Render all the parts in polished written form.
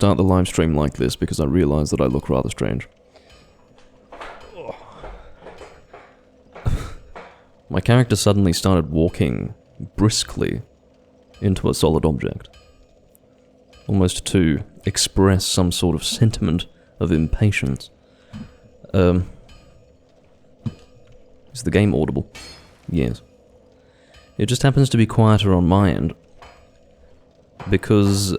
start the live stream like this because I realise that I look rather strange. My character suddenly started walking briskly into a solid object, almost to express some sort of sentiment of impatience. Is the game audible? Yes. It just happens to be quieter on my end, because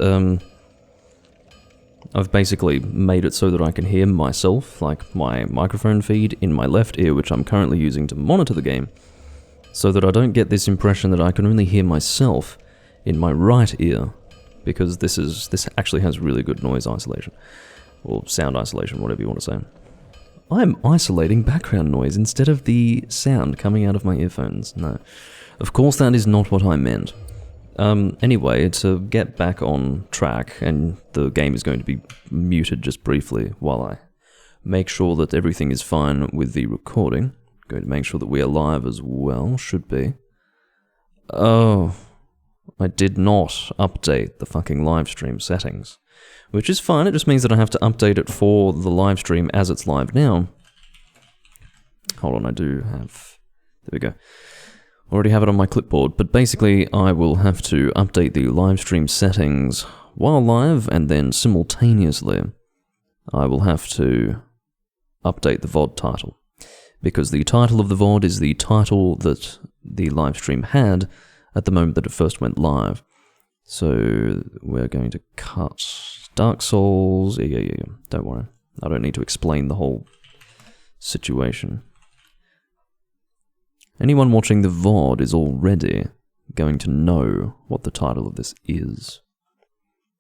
I've basically made it so that I can hear myself, like my microphone feed in my left ear, which I'm currently using to monitor the game, so that I don't get this impression that I can only hear myself in my right ear, because this actually has really good noise isolation, or sound isolation, whatever you want to say. I'm isolating background noise instead of the sound coming out of my earphones. No. Of course that is not what I meant. Anyway, to get back on track, and the game is going to be muted just briefly while I make sure that everything is fine with the recording. Going to make sure that we are live as well, should be. Oh, I did not update the fucking live stream settings. Which is fine, it just means that I have to update it for the live stream as it's live now. Hold on, I do have... There we go. Already have it on my clipboard, but basically I will have to update the live stream settings while live, and then simultaneously I will have to update the VOD title. Because the title of the VOD is the title that the live stream had at the moment that it first went live. So we're going to cut Dark Souls. Yeah. Don't worry. I don't need to explain the whole situation. Anyone watching the VOD is already going to know what the title of this is.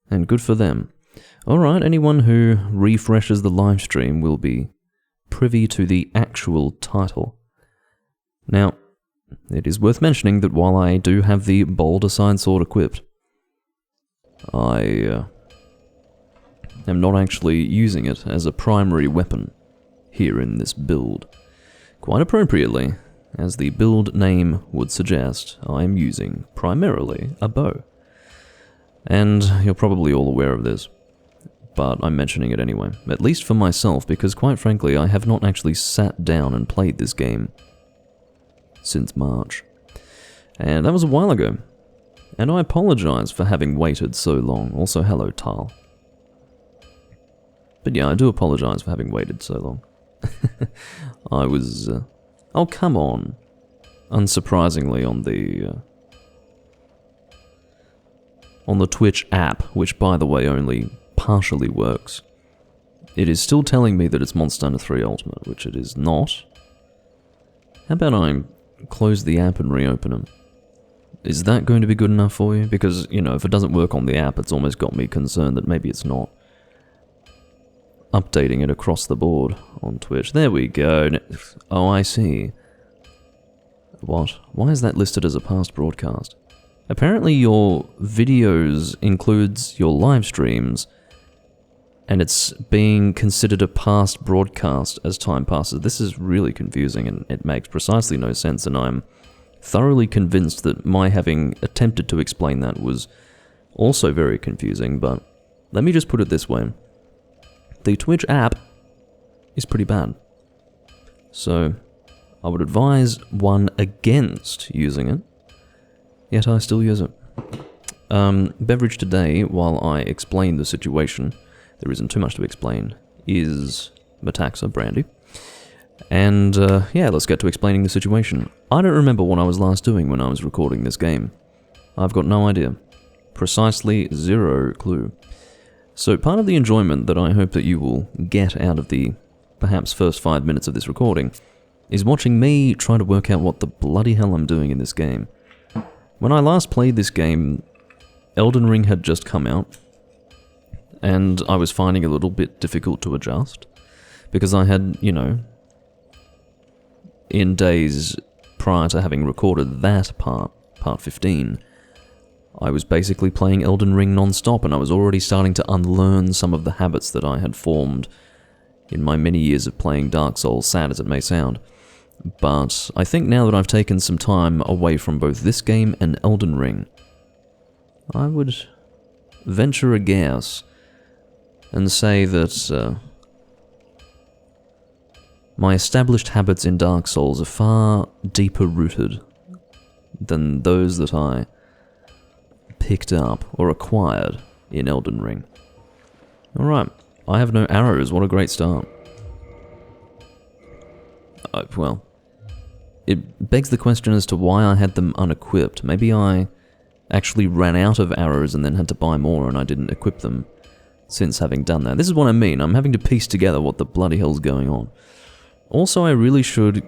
And good for them. Alright, anyone who refreshes the live stream will be privy to the actual title. Now, it is worth mentioning that while I do have the Boulder Side Sword equipped, I am not actually using it as a primary weapon here in this build. Quite appropriately, as the build name would suggest, I am using primarily a bow. And you're probably all aware of this, but I'm mentioning it anyway, at least for myself, because quite frankly I have not actually sat down and played this game since March. And that was a while ago. And I apologize for having waited so long. Also, hello, Tal. But yeah, I do apologize for having waited so long. I was... oh, come on. Unsurprisingly, on the Twitch app, which by the way only partially works, it is still telling me that it's Monster Hunter 3 Ultimate, which it is not. How about I close the app and reopen it? Is that going to be good enough for you? Because, you know, if it doesn't work on the app, it's almost got me concerned that maybe it's not updating it across the board on Twitch. There we go. Oh, I see. What? Why is that listed as a past broadcast? Apparently your videos includes your live streams, and it's being considered a past broadcast as time passes. This is really confusing, and it makes precisely no sense, and I'm thoroughly convinced that my having attempted to explain that was also very confusing, but let me just put it this way. The Twitch app is pretty bad. So, I would advise one against using it, yet I still use it. Beverage today, while I explain the situation, there isn't too much to explain, is Metaxa brandy. And, yeah, let's get to explaining the situation. I don't remember what I was last doing when I was recording this game. I've got no idea. Precisely zero clue. So part of the enjoyment that I hope that you will get out of the perhaps first 5 minutes of this recording is watching me try to work out what the bloody hell I'm doing in this game. When I last played this game, Elden Ring had just come out, and I was finding it a little bit difficult to adjust, because I had, you know, in days prior to having recorded that part 15, I was basically playing Elden Ring non-stop, and I was already starting to unlearn some of the habits that I had formed in my many years of playing Dark Souls, sad as it may sound. But I think now that I've taken some time away from both this game and Elden Ring, I would venture a guess and say that my established habits in Dark Souls are far deeper rooted than those that I picked up or acquired in Elden Ring. Alright, I have no arrows, what a great start. Well, it begs the question as to why I had them unequipped. Maybe I actually ran out of arrows and then had to buy more and I didn't equip them since having done that. This is what I mean, I'm having to piece together what the bloody hell's going on. Also, I really should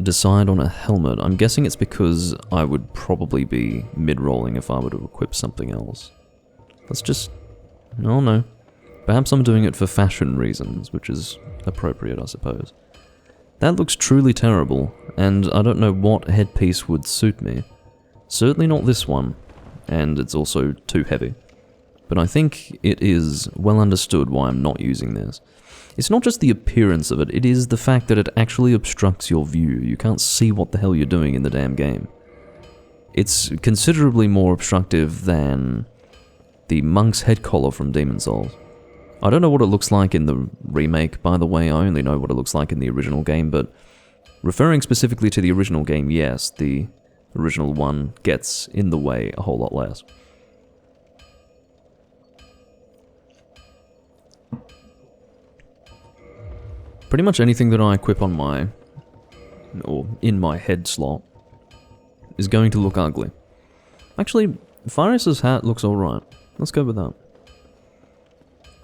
decide on a helmet. I'm guessing it's because I would probably be mid-rolling if I were to equip something else. Let's just... oh no. Perhaps I'm doing it for fashion reasons, which is appropriate, I suppose. That looks truly terrible, and I don't know what headpiece would suit me. Certainly not this one, and it's also too heavy. But I think it is well understood why I'm not using this. It's not just the appearance of it, it is the fact that it actually obstructs your view. You can't see what the hell you're doing in the damn game. It's considerably more obstructive than the monk's head collar from Demon's Souls. I don't know what it looks like in the remake, by the way, I only know what it looks like in the original game, but referring specifically to the original game, yes, the original one gets in the way a whole lot less. Pretty much anything that I equip on my, or in my head slot, is going to look ugly. Actually, Farius' hat looks alright. Let's go with that.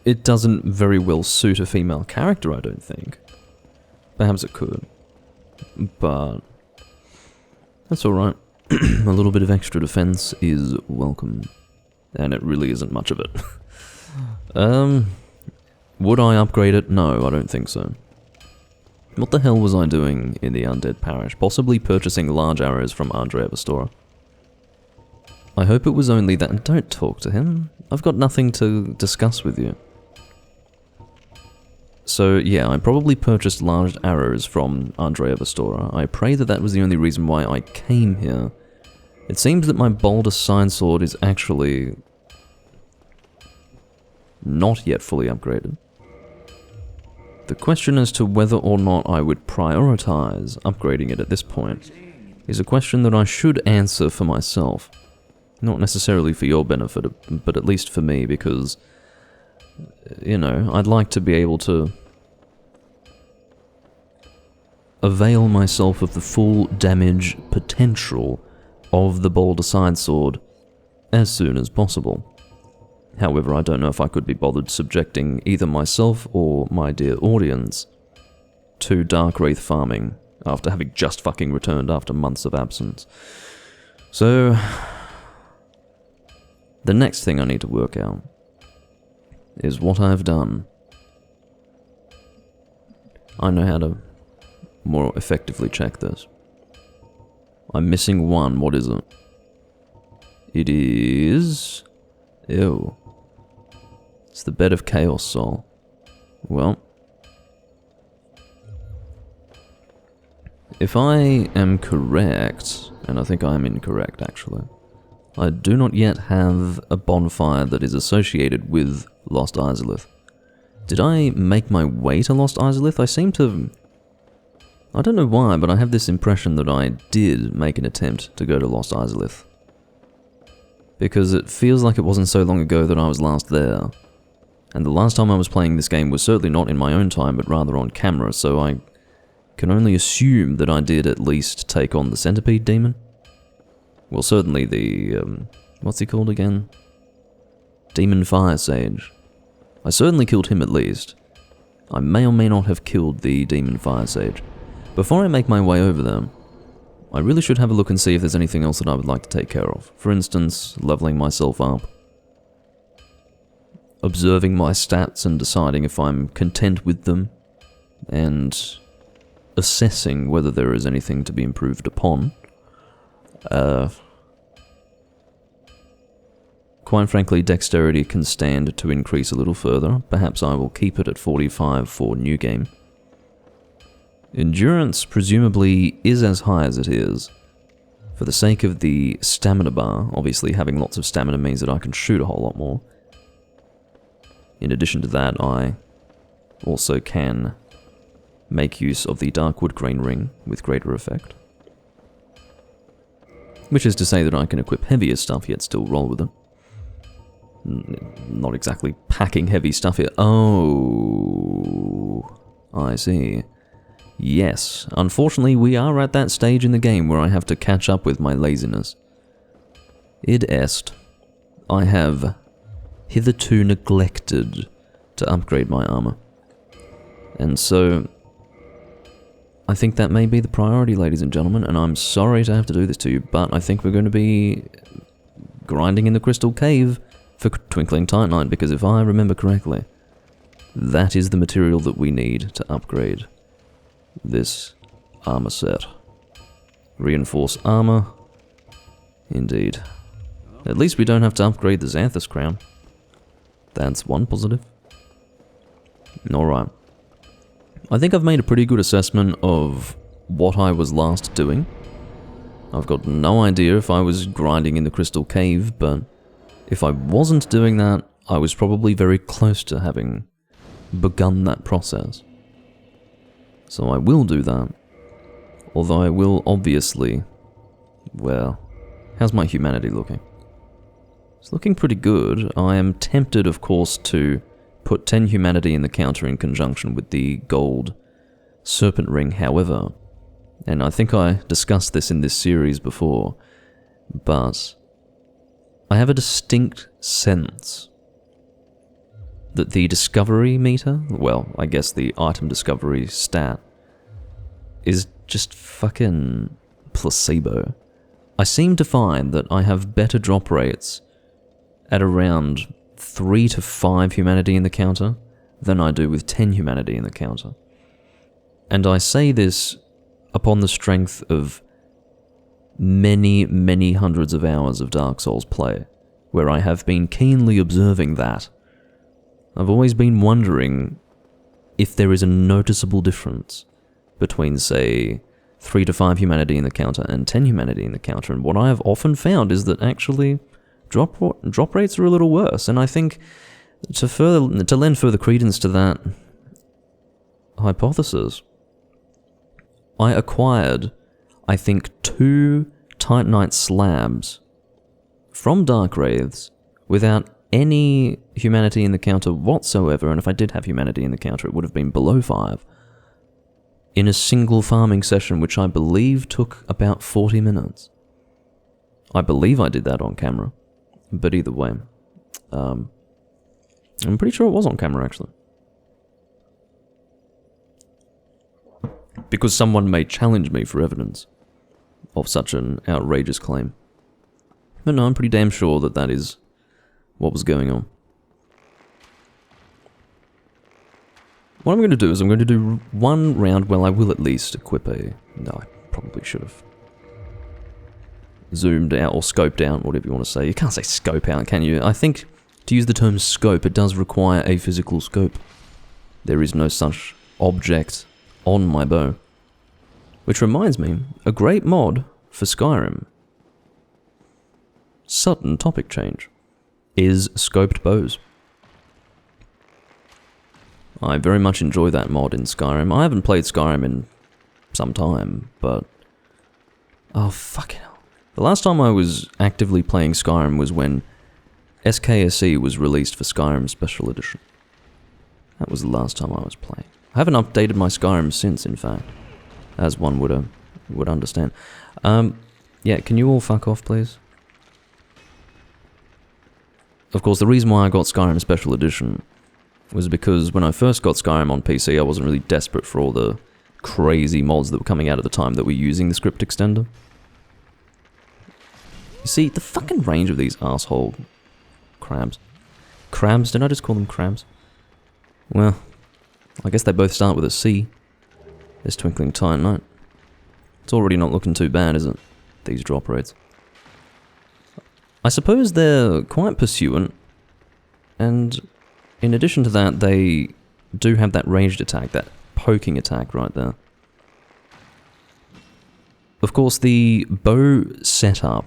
It doesn't very well suit a female character, I don't think. Perhaps it could. But that's alright. A little bit of extra defense is welcome. And it really isn't much of it. Would I upgrade it? No, I don't think so. What the hell was I doing in the Undead Parish? Possibly purchasing large arrows from Andre Evastora. I hope it was only that. And don't talk to him. I've got nothing to discuss with you. So yeah, I probably purchased large arrows from Andre Evastora. I pray that that was the only reason why I came here. It seems that my Boulder Sign Sword is actually not yet fully upgraded. The question as to whether or not I would prioritize upgrading it at this point is a question that I should answer for myself. Not necessarily for your benefit, but at least for me, because, you know, I'd like to be able to avail myself of the full damage potential of the Boulder Sign Sword as soon as possible. However, I don't know if I could be bothered subjecting either myself or my dear audience to Dark Wraith farming after having just fucking returned after months of absence. So, the next thing I need to work out is what I've done. I know how to more effectively check this. I'm missing one, what is it? It is... ew. It's the Bed of Chaos Soul. Well, if I am correct, and I think I am incorrect actually, I do not yet have a bonfire that is associated with Lost Izalith. Did I make my way to Lost Izalith? I seem to... I don't know why, but I have this impression that I did make an attempt to go to Lost Izalith. Because it feels like it wasn't so long ago that I was last there. And the last time I was playing this game was certainly not in my own time, but rather on camera, so I can only assume that I did at least take on the Centipede Demon. Well, certainly the, what's he called again? Demon Fire Sage. I certainly killed him at least. I may or may not have killed the Demon Fire Sage. Before I make my way over there, I really should have a look and see if there's anything else that I would like to take care of. For instance, leveling myself up. Observing my stats and deciding if I'm content with them. And assessing whether there is anything to be improved upon. Quite frankly, dexterity can stand to increase a little further. Perhaps I will keep it at 45 for new game. Endurance presumably is as high as it is. For the sake of the stamina bar, obviously having lots of stamina means that I can shoot a whole lot more. in addition to that, I also can make use of the Darkwood Grain Ring with greater effect. Which is to say that I can equip heavier stuff yet still roll with it. Not exactly packing heavy stuff here. Oh, I see. Yes, unfortunately we are at that stage in the game where I have to catch up with my laziness. Id est, I have hitherto neglected to upgrade my armor. And so, I think that may be the priority, ladies and gentlemen, and I'm sorry to have to do this to you, but I think we're going to be grinding in the Crystal Cave for Twinkling Titanite, because if I remember correctly, that is the material that we need to upgrade this armor set. Reinforce armor. Indeed. At least we don't have to upgrade the Xanthus crown. That's one positive. Alright. I think I've made a pretty good assessment of what I was last doing. I've got no idea if I was grinding in the Crystal Cave, but if I wasn't doing that, I was probably very close to having begun that process. So I will do that. Although I will obviously... Well, how's my humanity looking? It's looking pretty good. I am tempted, of course, to put 10 humanity in the counter in conjunction with the gold serpent ring, however, and I think I discussed this in this series before, but I have a distinct sense that the discovery meter, well, I guess the item discovery stat, is just fucking placebo. I seem to find that I have better drop rates at around 3 to 5 humanity in the counter than I do with 10 humanity in the counter. And I say this upon the strength of many, many hundreds of hours of Dark Souls play, where I have been keenly observing that. I've always been wondering if there is a noticeable difference between, say, 3 to 5 humanity in the counter and 10 humanity in the counter, and what I have often found is that actually drop rates are a little worse, and I think to lend further credence to that hypothesis, I acquired, I think, 2 Titanite slabs from Dark Wraiths without any humanity in the counter whatsoever, and if I did have humanity in the counter, it would have been below 5, in a single farming session, which I believe took about 40 minutes. I believe I did that on camera, but either way, I'm pretty sure it was on camera, actually. Because someone may challenge me for evidence of such an outrageous claim. But no, I'm pretty damn sure that that is what was going on. What I'm going to do is I'm going to do one round, well, I will at least equip a... No, I probably should have zoomed out or scoped out, whatever you want to say. You can't say scope out, can you? I think to use the term scope, it does require a physical scope. There is no such object on my bow. Which reminds me, a great mod for Skyrim, sudden topic change, is scoped bows. I very much enjoy that mod in Skyrim. I haven't played Skyrim in some time, but... Oh, fucking hell. The last time I was actively playing Skyrim was when SKSE was released for Skyrim Special Edition. That was the last time I was playing. I haven't updated my Skyrim since, in fact, as one would understand. Yeah, can you all fuck off, please? Of course, the reason why I got Skyrim Special Edition was because when I first got Skyrim on PC, I wasn't really desperate for all the crazy mods that were coming out at the time that were using the script extender. You see, the fucking range of these asshole crabs. Crabs? Did I just call them crabs? Well, I guess they both start with a C. There's Twinkling Titanite. It's already not looking too bad, is it? These drop rates. I suppose they're quite pursuant, and in addition to that, they do have that ranged attack, that poking attack right there. Of course, the bow setup,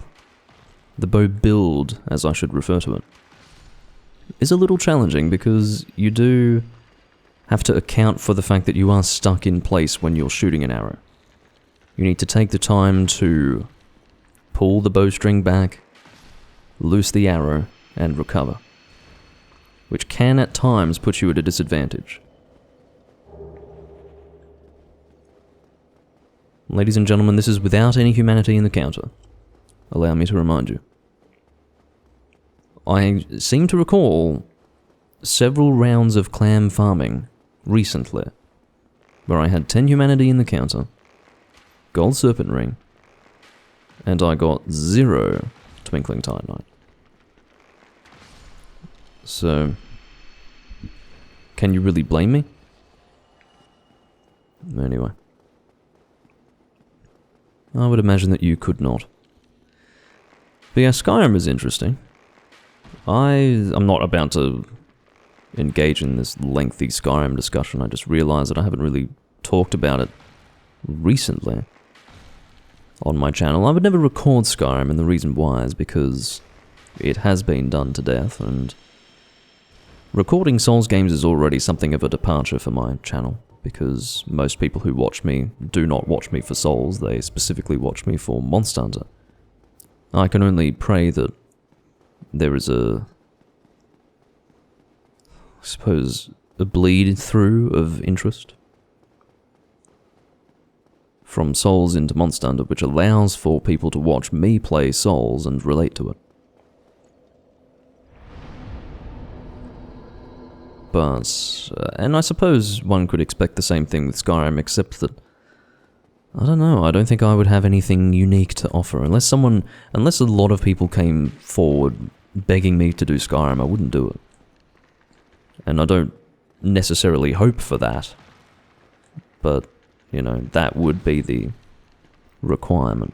the bow build, as I should refer to it, is a little challenging because you do have to account for the fact that you are stuck in place when you're shooting an arrow. You need to take the time to pull the bowstring back, loose the arrow, and recover, which can at times put you at a disadvantage. Ladies and gentlemen, this is without any humanity in the counter. Allow me to remind you. I seem to recall several rounds of clam farming recently, where I had 10 humanity in the counter, gold serpent ring, and I got 0 twinkling titanite. So, can you really blame me? Anyway. I would imagine that you could not. But yeah, Skyrim is interesting. I'm not about to engage in this lengthy Skyrim discussion. I just realized that I haven't really talked about it recently on my channel. I would never record Skyrim, and the reason why is because it has been done to death, and recording Souls games is already something of a departure for my channel, because most people who watch me do not watch me for Souls, they specifically watch me for Monster Hunter. I can only pray that there is I suppose, a bleed through of interest from Souls into Monster Hunter, which allows for people to watch me play Souls and relate to it. But, and I suppose one could expect the same thing with Skyrim, except that, I don't know, I don't think I would have anything unique to offer. Unless a lot of people came forward begging me to do Skyrim, I wouldn't do it. And I don't necessarily hope for that. But, you know, that would be the requirement.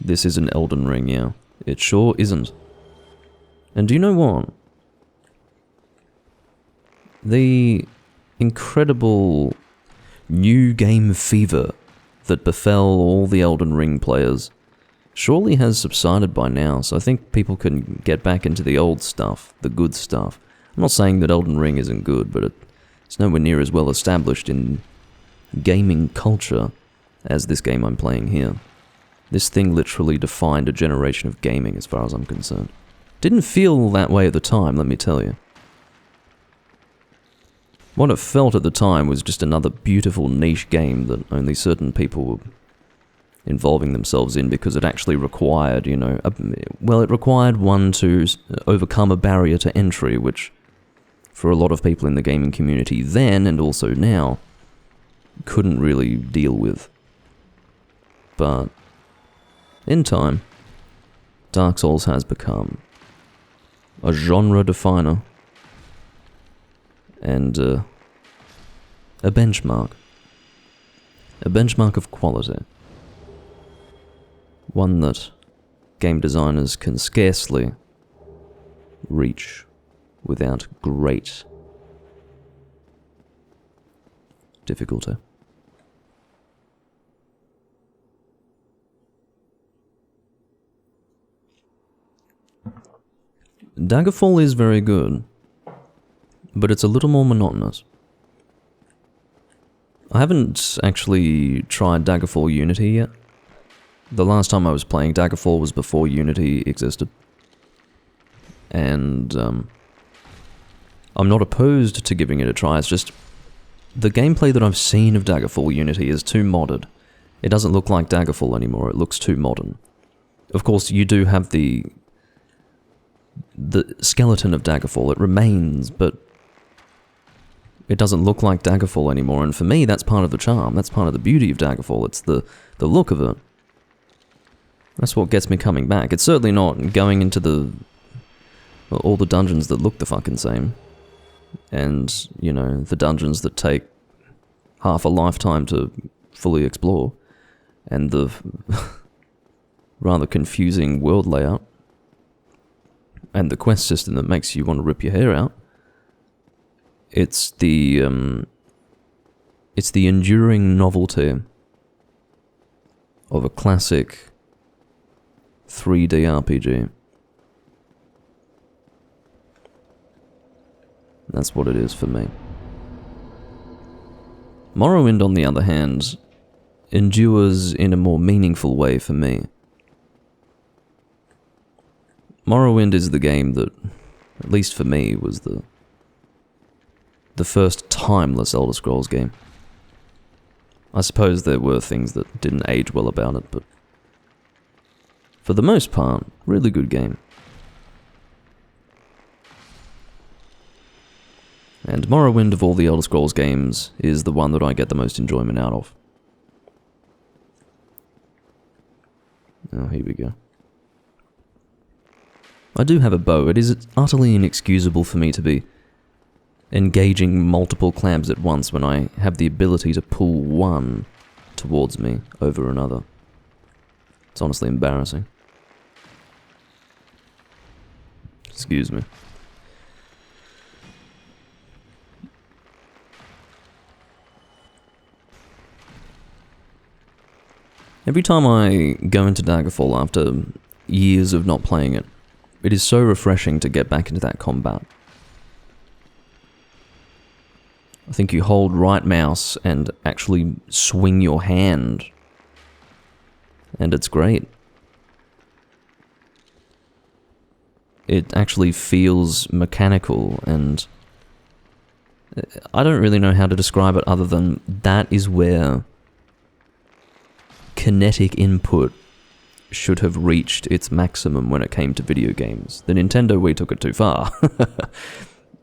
This is an Elden Ring, yeah. It sure isn't. And do you know what? The incredible new game fever that befell all the Elden Ring players surely has subsided by now, so I think people can get back into the old stuff, the good stuff. I'm not saying that Elden Ring isn't good, but it's nowhere near as well established in gaming culture as this game I'm playing here. This thing literally defined a generation of gaming as far as I'm concerned. Didn't feel that way at the time, let me tell you. What it felt at the time was just another beautiful niche game that only certain people were involving themselves in because it actually required, you know, it required one to overcome a barrier to entry, which for a lot of people in the gaming community then and also now couldn't really deal with. But in time, Dark Souls has become a genre definer and a benchmark. A benchmark of quality. One that game designers can scarcely reach without great difficulty. Daggerfall is very good, but it's a little more monotonous. I haven't actually tried Daggerfall Unity yet. The last time I was playing Daggerfall was before Unity existed. And I'm not opposed to giving it a try, it's just the gameplay that I've seen of Daggerfall Unity is too modded. It doesn't look like Daggerfall anymore, it looks too modern. Of course, you do have the skeleton of Daggerfall, it remains, but it doesn't look like Daggerfall anymore, and for me that's part of the charm, that's part of the beauty of Daggerfall, it's the look of it. That's what gets me coming back. It's certainly not going into all the dungeons that look the fucking same. And, you know, the dungeons that take half a lifetime to fully explore. And the rather confusing world layout. And the quest system that makes you want to rip your hair out. It's the enduring novelty of a classic 3D RPG. That's what it is for me. Morrowind, on the other hand, endures in a more meaningful way for me. Morrowind is the game that, at least for me, was the first timeless Elder Scrolls game. I suppose there were things that didn't age well about it, but for the most part, really good game. And Morrowind, of all the Elder Scrolls games, is the one that I get the most enjoyment out of. Oh, here we go. I do have a bow. It is utterly inexcusable for me to be engaging multiple clams at once when I have the ability to pull one towards me over another. It's honestly embarrassing. Excuse me. Every time I go into Daggerfall after years of not playing it, it is so refreshing to get back into that combat. I think you hold right mouse and actually swing your hand, and it's great. It actually feels mechanical, and I don't really know how to describe it other than that is where kinetic input should have reached its maximum when it came to video games. The Nintendo Wii took it too far.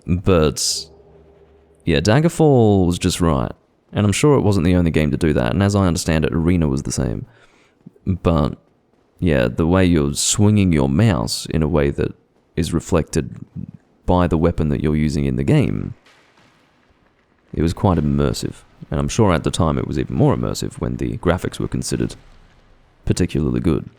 But yeah, Daggerfall was just right. And I'm sure it wasn't the only game to do that, and as I understand it, Arena was the same. But yeah, the way you're swinging your mouse in a way that is reflected by the weapon that you're using in the game, it was quite immersive. And I'm sure at the time it was even more immersive when the graphics were considered particularly good.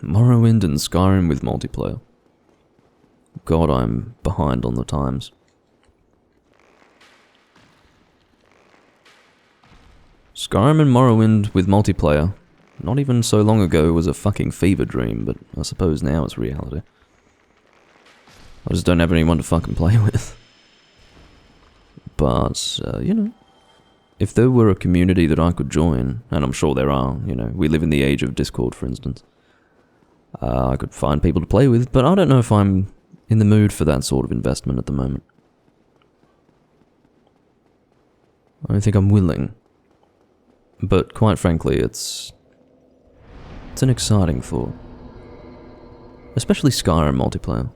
Morrowind and Skyrim with multiplayer. God, I'm behind on the times. Skyrim and Morrowind with multiplayer, not even so long ago, was a fucking fever dream, but I suppose now it's reality. I just don't have anyone to fucking play with. But, you know, if there were a community that I could join, and I'm sure there are, you know, we live in the age of Discord, for instance, I could find people to play with, but I don't know if I'm in the mood for that sort of investment at the moment. I don't think I'm willing. But quite frankly, it's an exciting thought. Especially Skyrim multiplayer.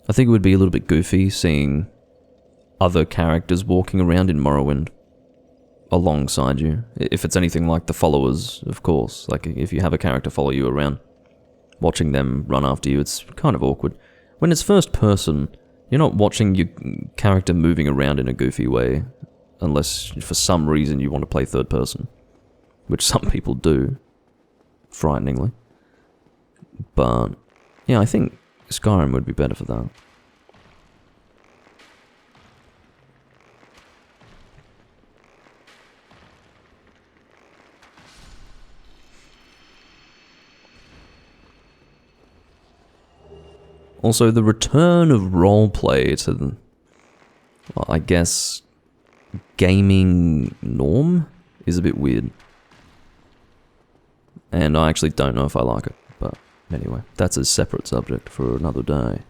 I think it would be a little bit goofy seeing other characters walking around in Morrowind alongside you. If it's anything like the followers, of course. Like if you have a character follow you around, watching them run after you, it's kind of awkward. When it's first person, you're not watching your character moving around in a goofy way, unless for some reason you want to play third person, which some people do, frighteningly. But yeah, I think Skyrim would be better for that. Also, the return of roleplay to the, well, I guess, gaming norm is a bit weird. And I actually don't know if I like it, but anyway, that's a separate subject for another day.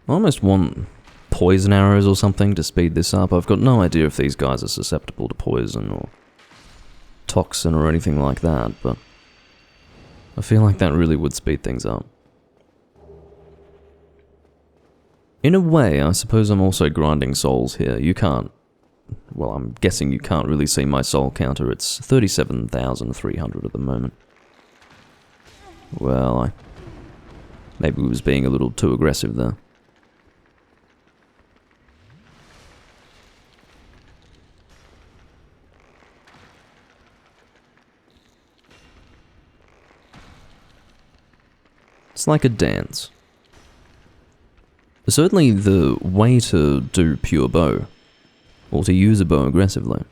I almost want poison arrows or something to speed this up. I've got no idea if these guys are susceptible to poison or toxin or anything like that, but I feel like that really would speed things up. In a way, I suppose I'm also grinding souls here. You can't, well, I'm guessing you can't really see my soul counter. It's 37,300 at the moment. Well, I maybe was being a little too aggressive there. It's like a dance. Certainly the way to do pure bow, or to use a bow aggressively,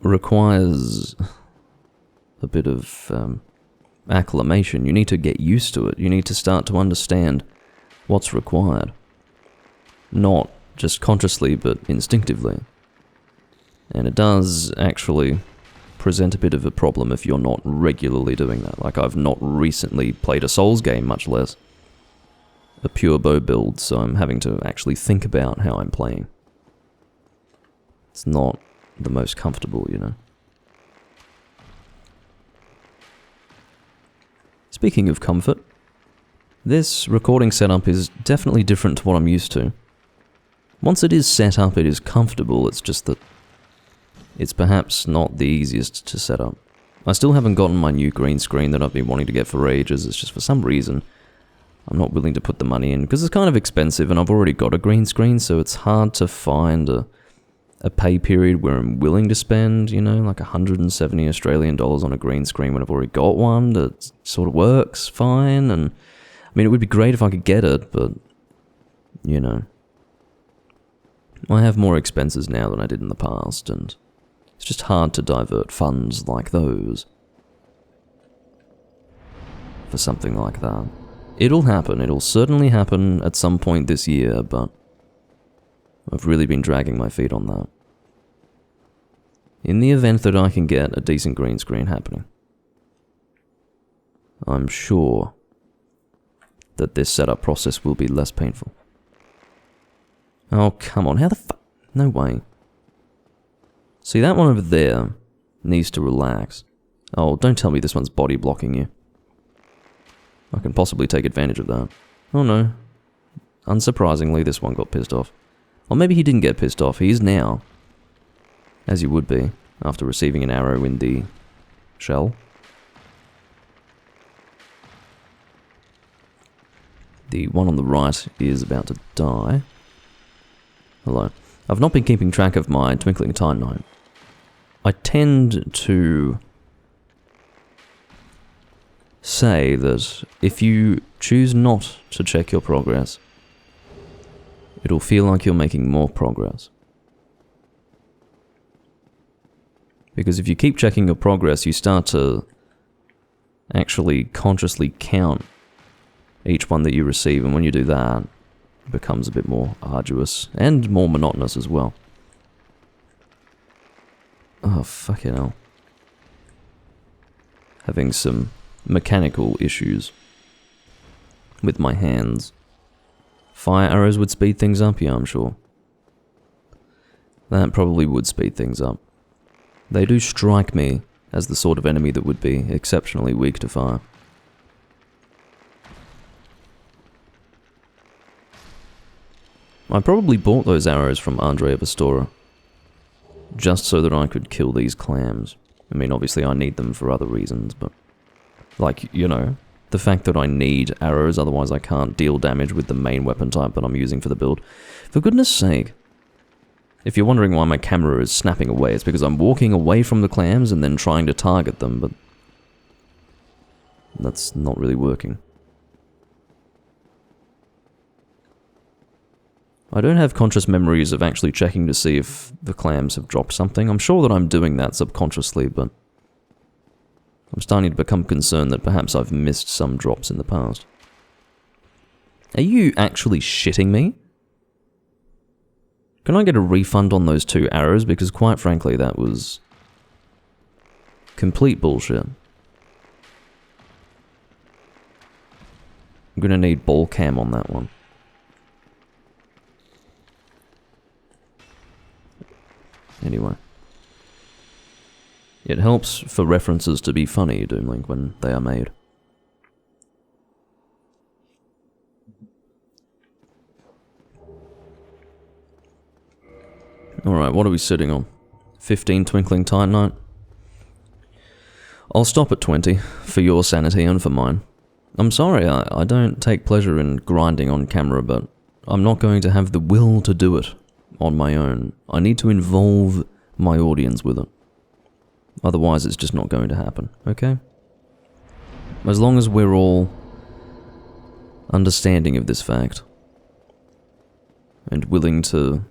requires a bit of acclimation. You need to get used to it. You need to start to understand what's required. Not just consciously, but instinctively. And it does actually present a bit of a problem if you're not regularly doing that. Like, I've not recently played a Souls game, much less a pure bow build, so I'm having to actually think about how I'm playing. It's not the most comfortable, you know. Speaking of comfort, this recording setup is definitely different to what I'm used to. Once it is set up, it is comfortable, it's just that it's perhaps not the easiest to set up. I still haven't gotten my new green screen that I've been wanting to get for ages. It's just for some reason I'm not willing to put the money in, because it's kind of expensive and I've already got a green screen, so it's hard to find a pay period where I'm willing to spend, you know, like 170 Australian dollars on a green screen when I've already got one that sort of works fine. And I mean, it would be great if I could get it, but, you know, I have more expenses now than I did in the past, and it's just hard to divert funds like those for something like that. It'll happen, it'll certainly happen at some point this year, but I've really been dragging my feet on that. In the event that I can get a decent green screen happening, I'm sure that this setup process will be less painful. Oh, come on, how the fuck? No way. See, that one over there needs to relax. Oh, don't tell me this one's body blocking you. I can possibly take advantage of that. Oh no. Unsurprisingly, this one got pissed off. Or maybe he didn't get pissed off. He is now. As you would be, after receiving an arrow in the shell. The one on the right is about to die. Hello. I've not been keeping track of my Twinkling Titanite. I tend to say that if you choose not to check your progress, it'll feel like you're making more progress. Because if you keep checking your progress, you start to actually consciously count each one that you receive, and when you do that, it becomes a bit more arduous and more monotonous as well. Oh, fucking hell. Having some mechanical issues with my hands. Fire arrows would speed things up, yeah, I'm sure. That probably would speed things up. They do strike me as the sort of enemy that would be exceptionally weak to fire. I probably bought those arrows from Andrea Pastora just so that I could kill these clams. I mean, obviously I need them for other reasons, but like, you know, the fact that I need arrows, otherwise I can't deal damage with the main weapon type that I'm using for the build. For goodness sake. If you're wondering why my camera is snapping away, it's because I'm walking away from the clams and then trying to target them, but that's not really working. I don't have conscious memories of actually checking to see if the clams have dropped something. I'm sure that I'm doing that subconsciously, but I'm starting to become concerned that perhaps I've missed some drops in the past. Are you actually shitting me? Can I get a refund on those 2 arrows? Because quite frankly, that was complete bullshit. I'm gonna need ball cam on that one. Anyway. It helps for references to be funny, Doomlink, when they are made. Alright, what are we sitting on? 15 Twinkling Titanite? I'll stop at 20, for your sanity and for mine. I'm sorry, I don't take pleasure in grinding on camera, but I'm not going to have the will to do it on my own. I need to involve my audience with it. Otherwise, it's just not going to happen, okay? As long as we're all understanding of this fact, and willing to,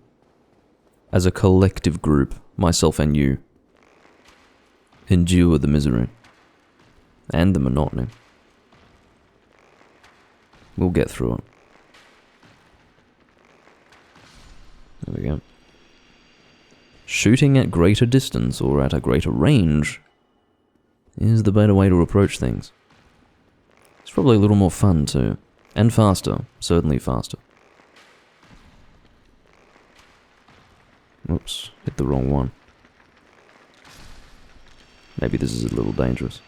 as a collective group, myself and you, endure the misery and the monotony, we'll get through it. There we go. Shooting at greater distance or at a greater range is the better way to approach things. It's probably a little more fun too. And faster. Certainly faster. Oops, hit the wrong one. Maybe this is a little dangerous.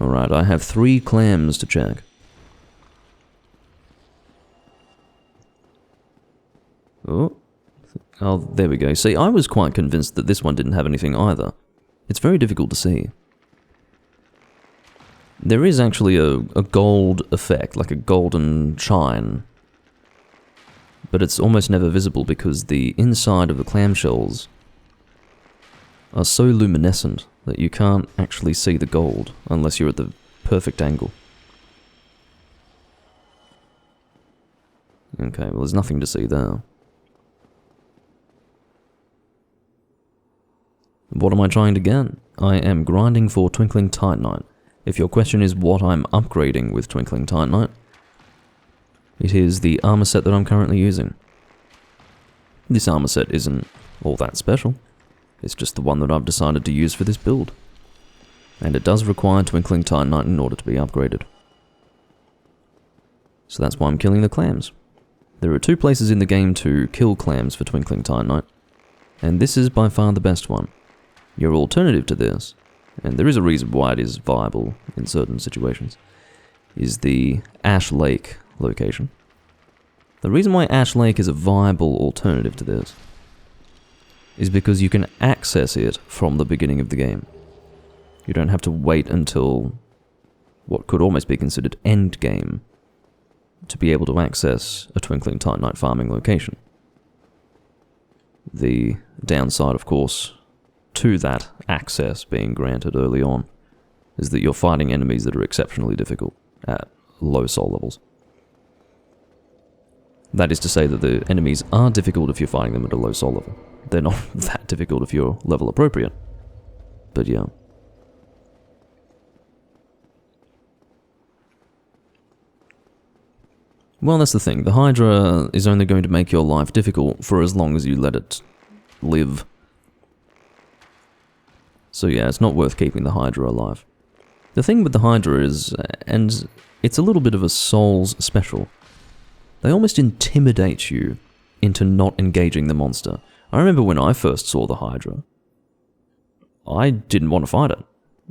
Alright, I have 3 clams to check. Oh, there we go. See, I was quite convinced that this one didn't have anything either. It's very difficult to see. There is actually a gold effect, like a golden shine. But it's almost never visible because the inside of the clamshells are so luminescent that you can't actually see the gold unless you're at the perfect angle. Okay, well there's nothing to see there. What am I trying to get? I am grinding for Twinkling Titanite. If your question is what I'm upgrading with Twinkling Titanite, it is the armor set that I'm currently using. This armor set isn't all that special. It's just the one that I've decided to use for this build. And it does require Twinkling Titanite in order to be upgraded. So that's why I'm killing the clams. There are 2 places in the game to kill clams for Twinkling Titanite, and this is by far the best one. Your alternative to this, and there is a reason why it is viable in certain situations, is the Ash Lake location. The reason why Ash Lake is a viable alternative to this is because you can access it from the beginning of the game. You don't have to wait until what could almost be considered end game to be able to access a Twinkling Titanite farming location. The downside, of course, to that access being granted early on is that you're fighting enemies that are exceptionally difficult at low soul levels. That is to say that the enemies are difficult if you're fighting them at a low soul level. They're not that difficult if you're level appropriate. But yeah. Well, that's the thing. The Hydra is only going to make your life difficult for as long as you let it live. So yeah, it's not worth keeping the Hydra alive. The thing with the Hydra is, and it's a little bit of a Souls special, they almost intimidate you into not engaging the monster. I remember when I first saw the Hydra, I didn't want to fight it.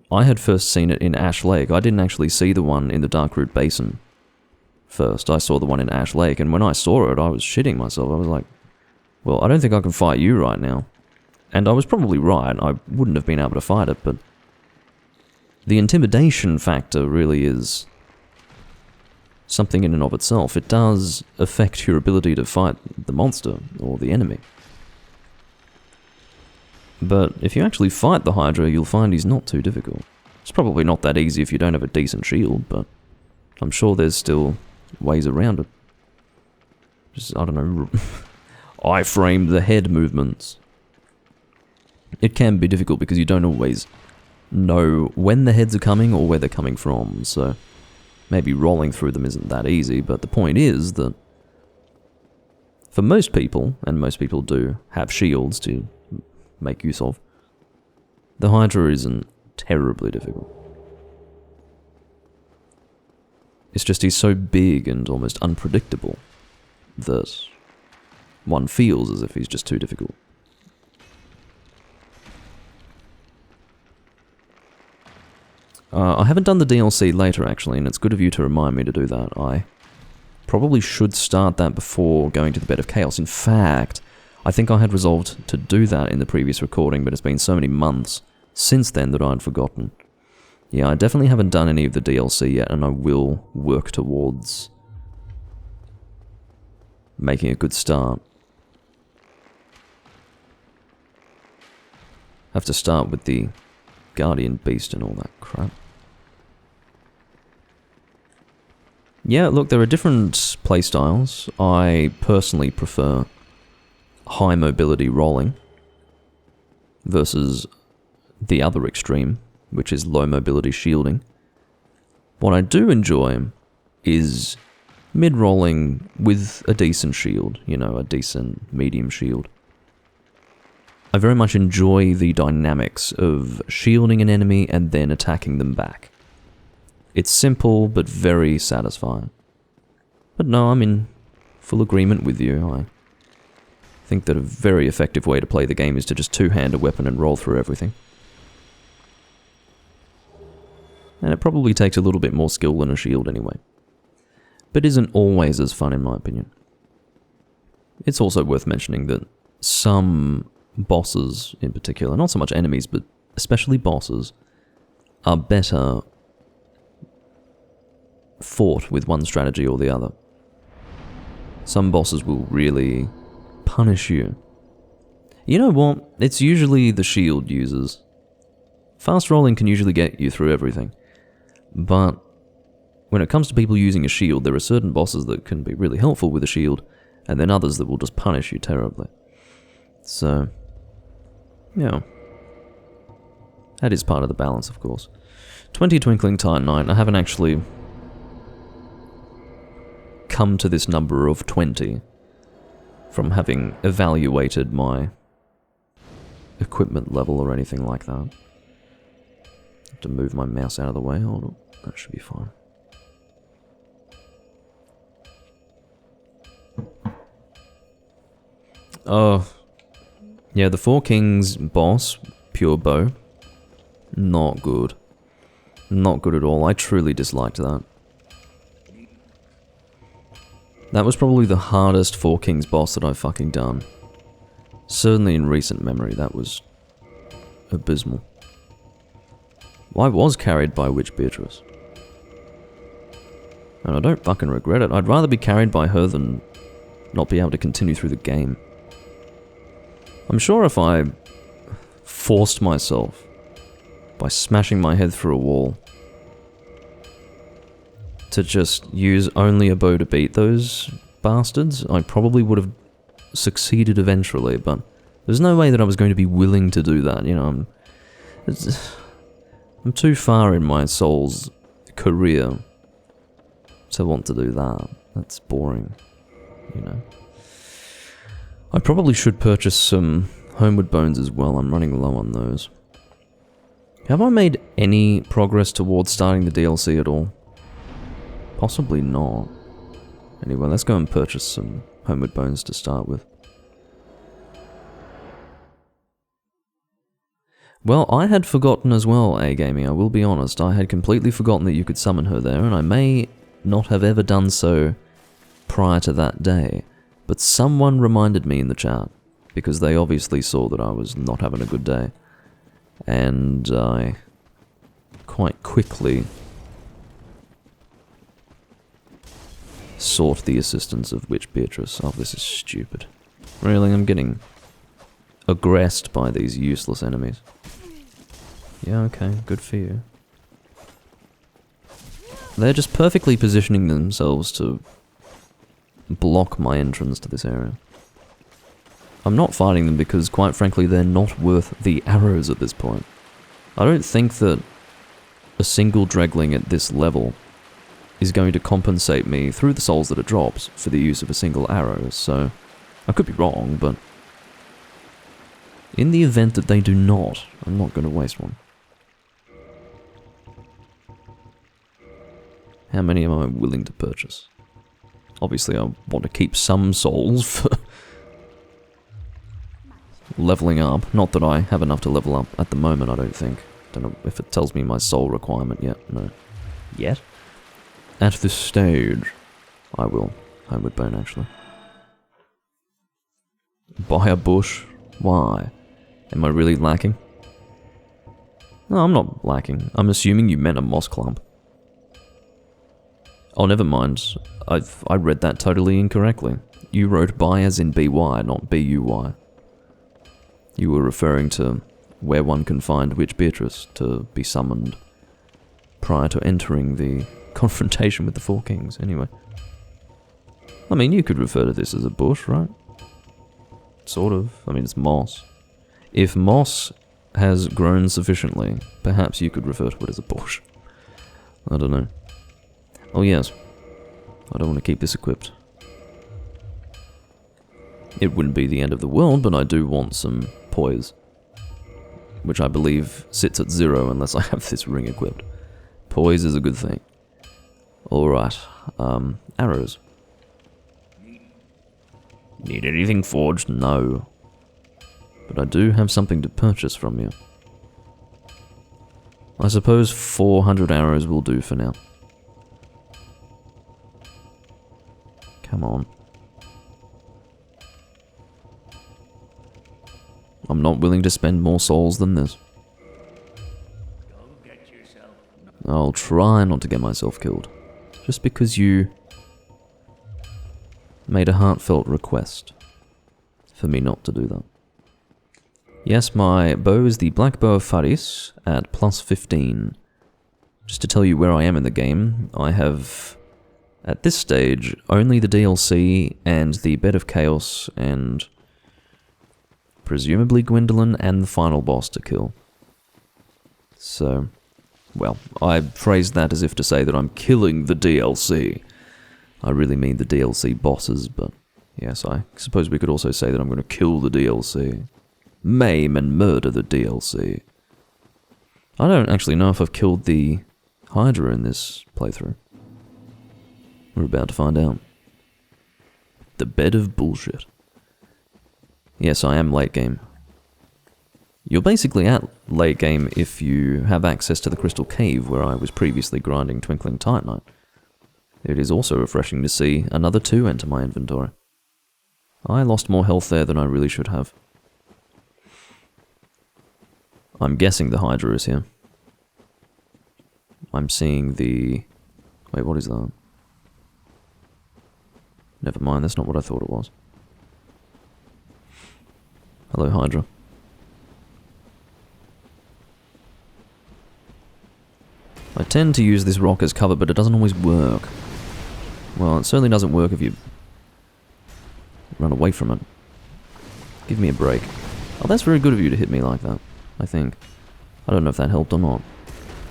I had first seen it in Ash Lake. I didn't actually see the one in the Darkroot Basin first. I saw the one in Ash Lake, and when I saw it, I was shitting myself. I was like, well, I don't think I can fight you right now. And I was probably right. I wouldn't have been able to fight it, but the intimidation factor really is something in and of itself. It does affect your ability to fight the monster or the enemy. But if you actually fight the Hydra, you'll find he's not too difficult. It's probably not that easy if you don't have a decent shield, but I'm sure there's still ways around it. Just, I don't know, iframe the head movements. It can be difficult because you don't always know when the heads are coming or where they're coming from, so maybe rolling through them isn't that easy, but the point is that for most people, and most people do have shields to make use of, the Hydra isn't terribly difficult. It's just he's so big and almost unpredictable that one feels as if he's just too difficult. I haven't done the DLC later, actually, and it's good of you to remind me to do that. I probably should start that before going to the Bed of Chaos. In fact, I think I had resolved to do that in the previous recording, but it's been so many months since then that I'd forgotten. Yeah, I definitely haven't done any of the DLC yet, and I will work towards making a good start. Have to start with the Guardian Beast and all that crap. Yeah, look, there are different playstyles. I personally prefer high mobility rolling versus the other extreme, which is low mobility shielding. What I do enjoy is mid-rolling with a decent shield, you know, a decent medium shield. I very much enjoy the dynamics of shielding an enemy and then attacking them back. It's simple, but very satisfying. But no, I'm in full agreement with you. I think that a very effective way to play the game is to just two-hand a weapon and roll through everything. And it probably takes a little bit more skill than a shield anyway. But isn't always as fun in my opinion. It's also worth mentioning that some bosses in particular, not so much enemies, but especially bosses, are better fought with one strategy or the other. Some bosses will really punish you. You know what? It's usually the shield users. Fast rolling can usually get you through everything. But when it comes to people using a shield, there are certain bosses that can be really helpful with a shield, and then others that will just punish you terribly. So, yeah. That is part of the balance, of course. 20 Twinkling Titanite. I haven't actually come to this number of 20 from having evaluated my equipment level or anything like that. I have to move my mouse out of the way. Hold on. That should be fine. Oh, yeah, the Four Kings boss, Pure Bow, not good. Not good at all. I truly disliked that. That was probably the hardest Four Kings boss that I've fucking done. Certainly in recent memory, that was abysmal. I was carried by Witch Beatrice. And I don't fucking regret it. I'd rather be carried by her than not be able to continue through the game. I'm sure if I forced myself by smashing my head through a wall to just use only a bow to beat those bastards, I probably would have succeeded eventually, but there's no way that I was going to be willing to do that, you know. I'm too far in my soul's career to want to do that. That's boring, you know. I probably should purchase some Homeward Bones as well. I'm running low on those. Have I made any progress towards starting the DLC at all? Possibly not. Anyway, let's go and purchase some Homeward Bones to start with. Well, I had forgotten as well, A-Gaming, I will be honest. I had completely forgotten that you could summon her there, and I may not have ever done so prior to that day. But someone reminded me in the chat, because they obviously saw that I was not having a good day. And I quite quickly sought the assistance of Witch Beatrice. Oh, this is stupid. Really, I'm getting aggressed by these useless enemies. Yeah, okay, good for you. They're just perfectly positioning themselves to block my entrance to this area. I'm not fighting them because, quite frankly, they're not worth the arrows at this point. I don't think that a single Dregling at this level is going to compensate me, through the souls that it drops, for the use of a single arrow, so I could be wrong, but in the event that they do not, I'm not going to waste one. How many am I willing to purchase? Obviously, I want to keep some souls for leveling up. Not that I have enough to level up at the moment, I don't think. Don't know if it tells me my soul requirement yet. No. Yet? At this stage, I will. Homeward Bone, actually. Buy a bush? Why? Am I really lacking? No, I'm not lacking. I'm assuming you meant a moss clump. Oh, never mind. I read that totally incorrectly. You wrote buy as in B-Y, not B-U-Y. You were referring to where one can find Witch Beatrice to be summoned prior to entering the confrontation with the Four Kings, anyway. I mean, you could refer to this as a bush, right? Sort of. I mean, it's moss. If moss has grown sufficiently, perhaps you could refer to it as a bush. I don't know. Oh yes, I don't want to keep this equipped. It wouldn't be the end of the world, but I do want some poise, which I believe sits at 0 unless I have this ring equipped. Poise is a good thing. Alright, arrows. Need anything forged? No. But I do have something to purchase from you. I suppose 400 arrows will do for now. Come on. I'm not willing to spend more souls than this. I'll try not to get myself killed. Just because you made a heartfelt request for me not to do that. Yes, my bow is the Black Bow of Faris at plus 15. Just to tell you where I am in the game, I have, at this stage, only the DLC and the Bed of Chaos and presumably Gwendolyn and the final boss to kill. So, well, I phrased that as if to say that I'm killing the DLC. I really mean the DLC bosses, but yes, I suppose we could also say that I'm going to kill the DLC. Maim and murder the DLC. I don't actually know if I've killed the Hydra in this playthrough. We're about to find out. The bed of bullshit. Yes, I am late game. You're basically at late game if you have access to the Crystal Cave where I was previously grinding Twinkling Titanite. It is also refreshing to see another 2 enter my inventory. I lost more health there than I really should have. I'm guessing the Hydra is here. I'm seeing the... Wait, what is that? Never mind, that's not what I thought it was. Hello, Hydra. I tend to use this rock as cover, but it doesn't always work. Well, it certainly doesn't work if you run away from it. Give me a break. Oh, that's very good of you to hit me like that, I think. I don't know if that helped or not.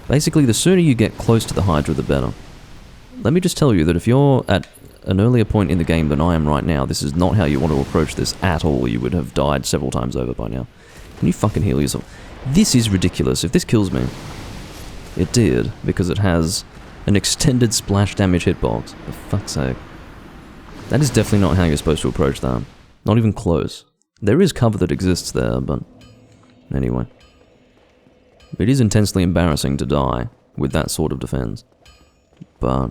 Basically, the sooner you get close to the Hydra, the better. Let me just tell you that if you're at an earlier point in the game than I am right now, this is not how you want to approach this at all. You would have died several times over by now. Can you fucking heal yourself? This is ridiculous. If this kills me... It did, because it has an extended splash damage hitbox. For fuck's sake. That is definitely not how you're supposed to approach that. Not even close. There is cover that exists there, but... Anyway. It is intensely embarrassing to die with that sort of defense. But...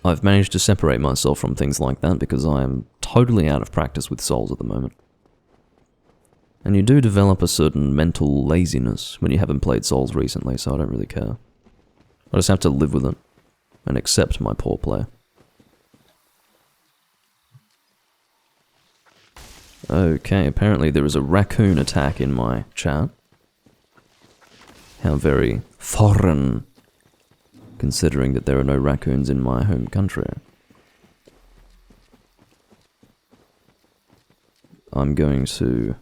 I've managed to separate myself from things like that because I am totally out of practice with souls at the moment. And you do develop a certain mental laziness when you haven't played Souls recently, so I don't really care. I just have to live with it, and accept my poor play. Okay, apparently there is a raccoon attack in my chat. How very foreign, considering that there are no raccoons in my home country. I'm going to...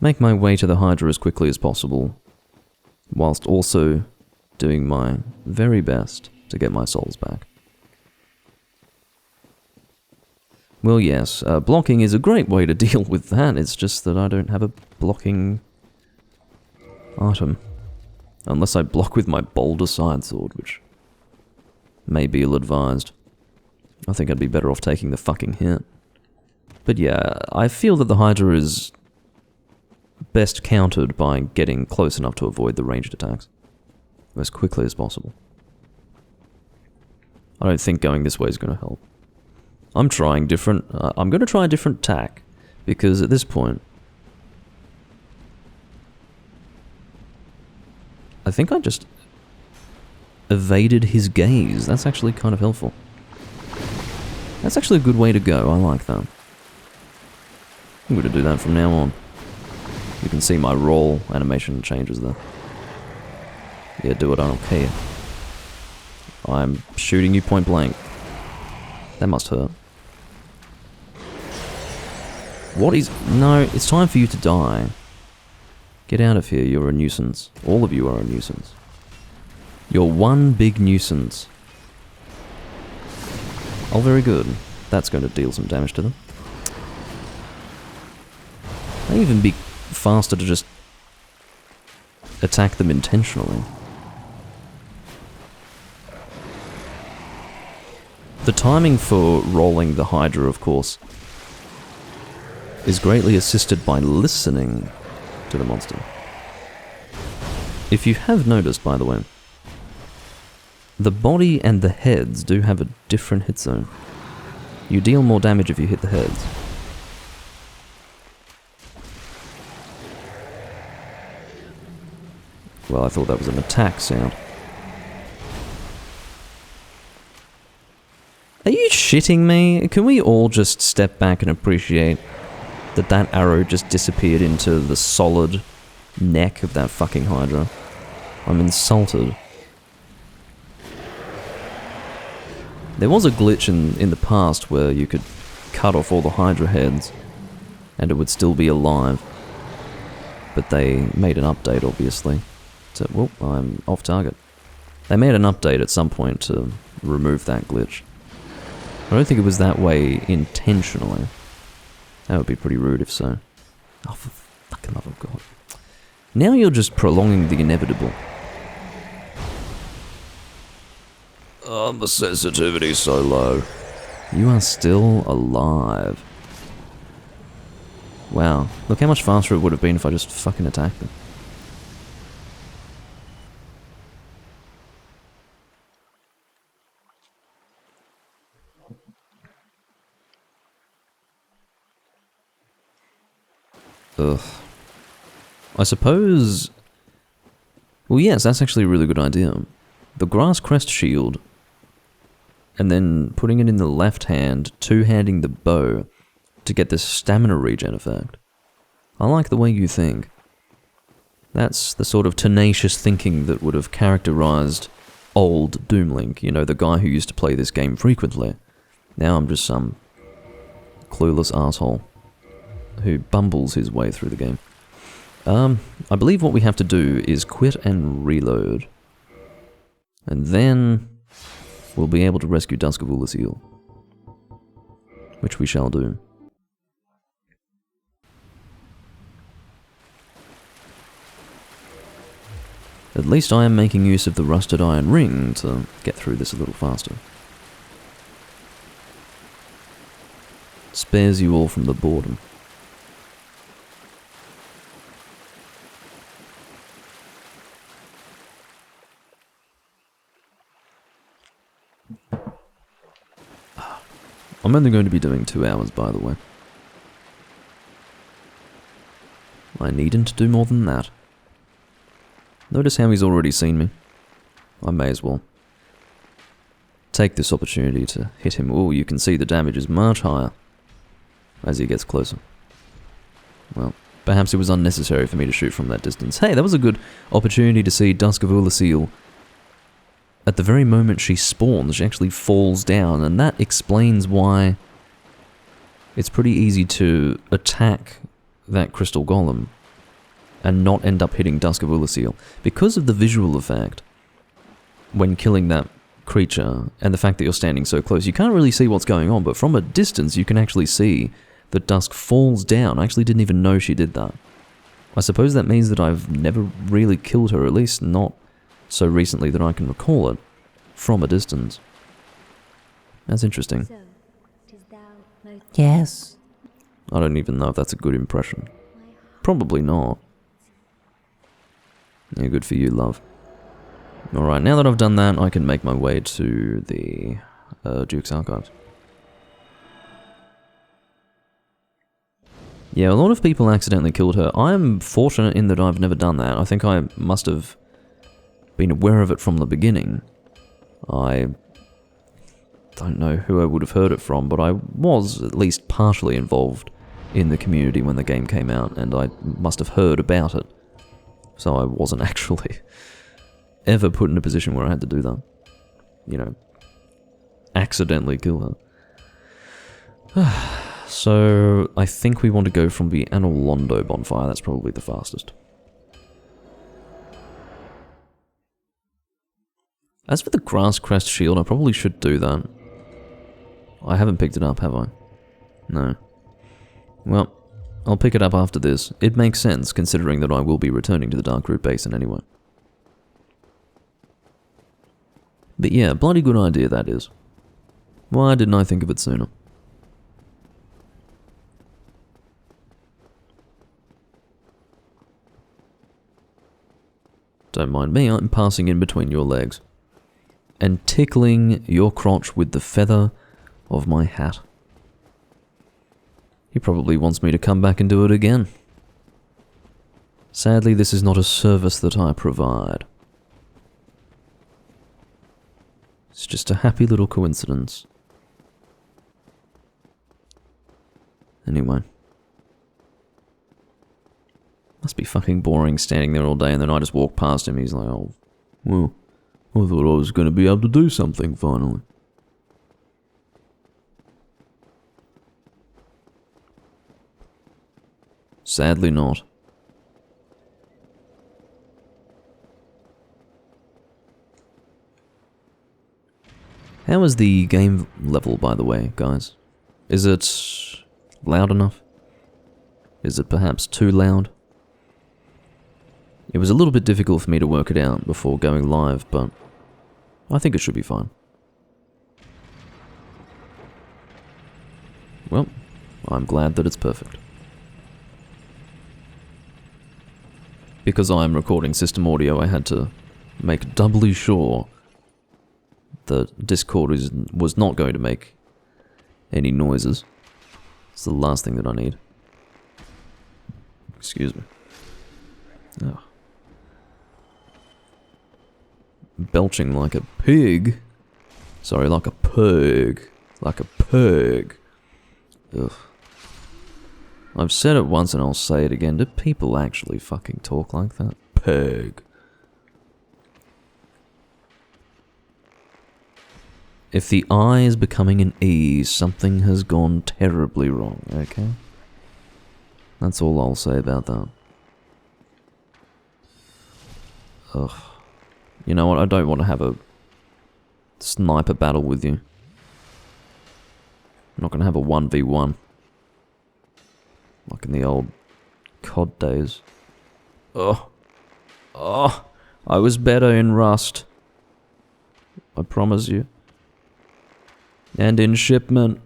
make my way to the Hydra as quickly as possible, whilst also doing my very best to get my souls back. Well, yes, blocking is a great way to deal with that, it's just that I don't have a blocking item. Unless I block with my Boulder Side Sword, which may be ill-advised. I think I'd be better off taking the fucking hit. But yeah, I feel that the Hydra is best countered by getting close enough to avoid the ranged attacks as quickly as possible. I don't think going this way is going to help. I'm trying different... I'm going to try a different tack, because at this point... I think I just evaded his gaze. That's actually kind of helpful. That's actually a good way to go. I like that. I'm going to do that from now on. You can see my roll animation changes there. Yeah, do it, I don't care. I'm shooting you point blank. That must hurt. What is... No, it's time for you to die. Get out of here, you're a nuisance. All of you are a nuisance. You're one big nuisance. Oh, very good. That's going to deal some damage to them. May even be faster to just attack them intentionally. The timing for rolling the Hydra, of course, is greatly assisted by listening to the monster. If you have noticed, by the way, the body and the heads do have a different hit zone. You deal more damage if you hit the heads. Well, I thought that was an attack sound. Are you shitting me? Can we all just step back and appreciate that that arrow just disappeared into the solid neck of that fucking Hydra? I'm insulted. There was a glitch in the past where you could cut off all the Hydra heads and it would still be alive. But they made an update, obviously. So, whoop, I'm off target. They made an update at some point to remove that glitch. I don't think it was that way intentionally. That would be pretty rude if so. Oh, for fucking love of God. Now you're just prolonging the inevitable. Oh, the sensitivity's so low. You are still alive. Wow. Look how much faster it would have been if I just fucking attacked them. Ugh. I suppose... Well, yes, that's actually a really good idea. The Grass Crest Shield, and then putting it in the left hand, two-handing the bow to get this stamina regen effect. I like the way you think. That's the sort of tenacious thinking that would have characterized old Doomlink, you know, the guy who used to play this game frequently. Now I'm just some clueless asshole who bumbles his way through the game. I believe what we have to do is quit and reload. And then we'll be able to rescue Dusk of Ulasil. Which we shall do. At least I am making use of the rusted iron ring to get through this a little faster. Spares you all from the boredom. I'm only going to be doing 2 hours, by the way. I needn't do more than that. Notice how he's already seen me. I may as well take this opportunity to hit him. Oh, you can see the damage is much higher as he gets closer. Well, perhaps it was unnecessary for me to shoot from that distance. Hey, that was a good opportunity to see Dusk of Ulasil. At the very moment she spawns, she actually falls down, and that explains why it's pretty easy to attack that crystal golem and not end up hitting Dusk of Ulasil. Because of the visual effect, when killing that creature, and the fact that you're standing so close, you can't really see what's going on, but from a distance you can actually see that Dusk falls down. I actually didn't even know she did that. I suppose that means that I've never really killed her, at least not so recently that I can recall it, from a distance. That's interesting. Yes. I don't even know if that's a good impression. Probably not. Yeah, good for you, love. Alright, now that I've done that, I can make my way to the Duke's Archives. Yeah, a lot of people accidentally killed her. I'm fortunate in that I've never done that. I think I must have been aware of it from the beginning. I don't know who I would have heard it from, but I was at least partially involved in the community when the game came out, and I must have heard about it. So I wasn't actually ever put in a position where I had to do that. You know, accidentally kill her. So I think we want to go from the Anor Londo bonfire. That's probably the fastest. As for the Grass Crest shield, I probably should do that. I haven't picked it up, have I? No. Well, I'll pick it up after this. It makes sense, considering that I will be returning to the Darkroot Basin anyway. But yeah, bloody good idea that is. Why didn't I think of it sooner? Don't mind me, I'm passing in between your legs. And tickling your crotch with the feather of my hat. He probably wants me to come back and do it again. Sadly, this is not a service that I provide. It's just a happy little coincidence. Anyway. Must be fucking boring standing there all day and then I just walk past him. He's like, oh, well, I thought I was going to be able to do something finally. Sadly not. How is the game level, by the way, guys? Is it loud enough? Is it perhaps too loud? It was a little bit difficult for me to work it out before going live, but I think it should be fine. Well, I'm glad that it's perfect. Because I'm recording system audio, I had to make doubly sure that Discord was not going to make any noises. It's the last thing that I need. Excuse me. Oh. Belching like a pig. Sorry, like a pig. Like a pig. Ugh. I've said it once and I'll say it again. Do people actually fucking talk like that? Pig. If the I is becoming an E, something has gone terribly wrong, okay? That's all I'll say about that. Ugh. You know what, I don't want to have a sniper battle with you. I'm not going to have a 1v1. Like in the old COD days. Oh. Oh. I was better in Rust. I promise you. And in Shipment.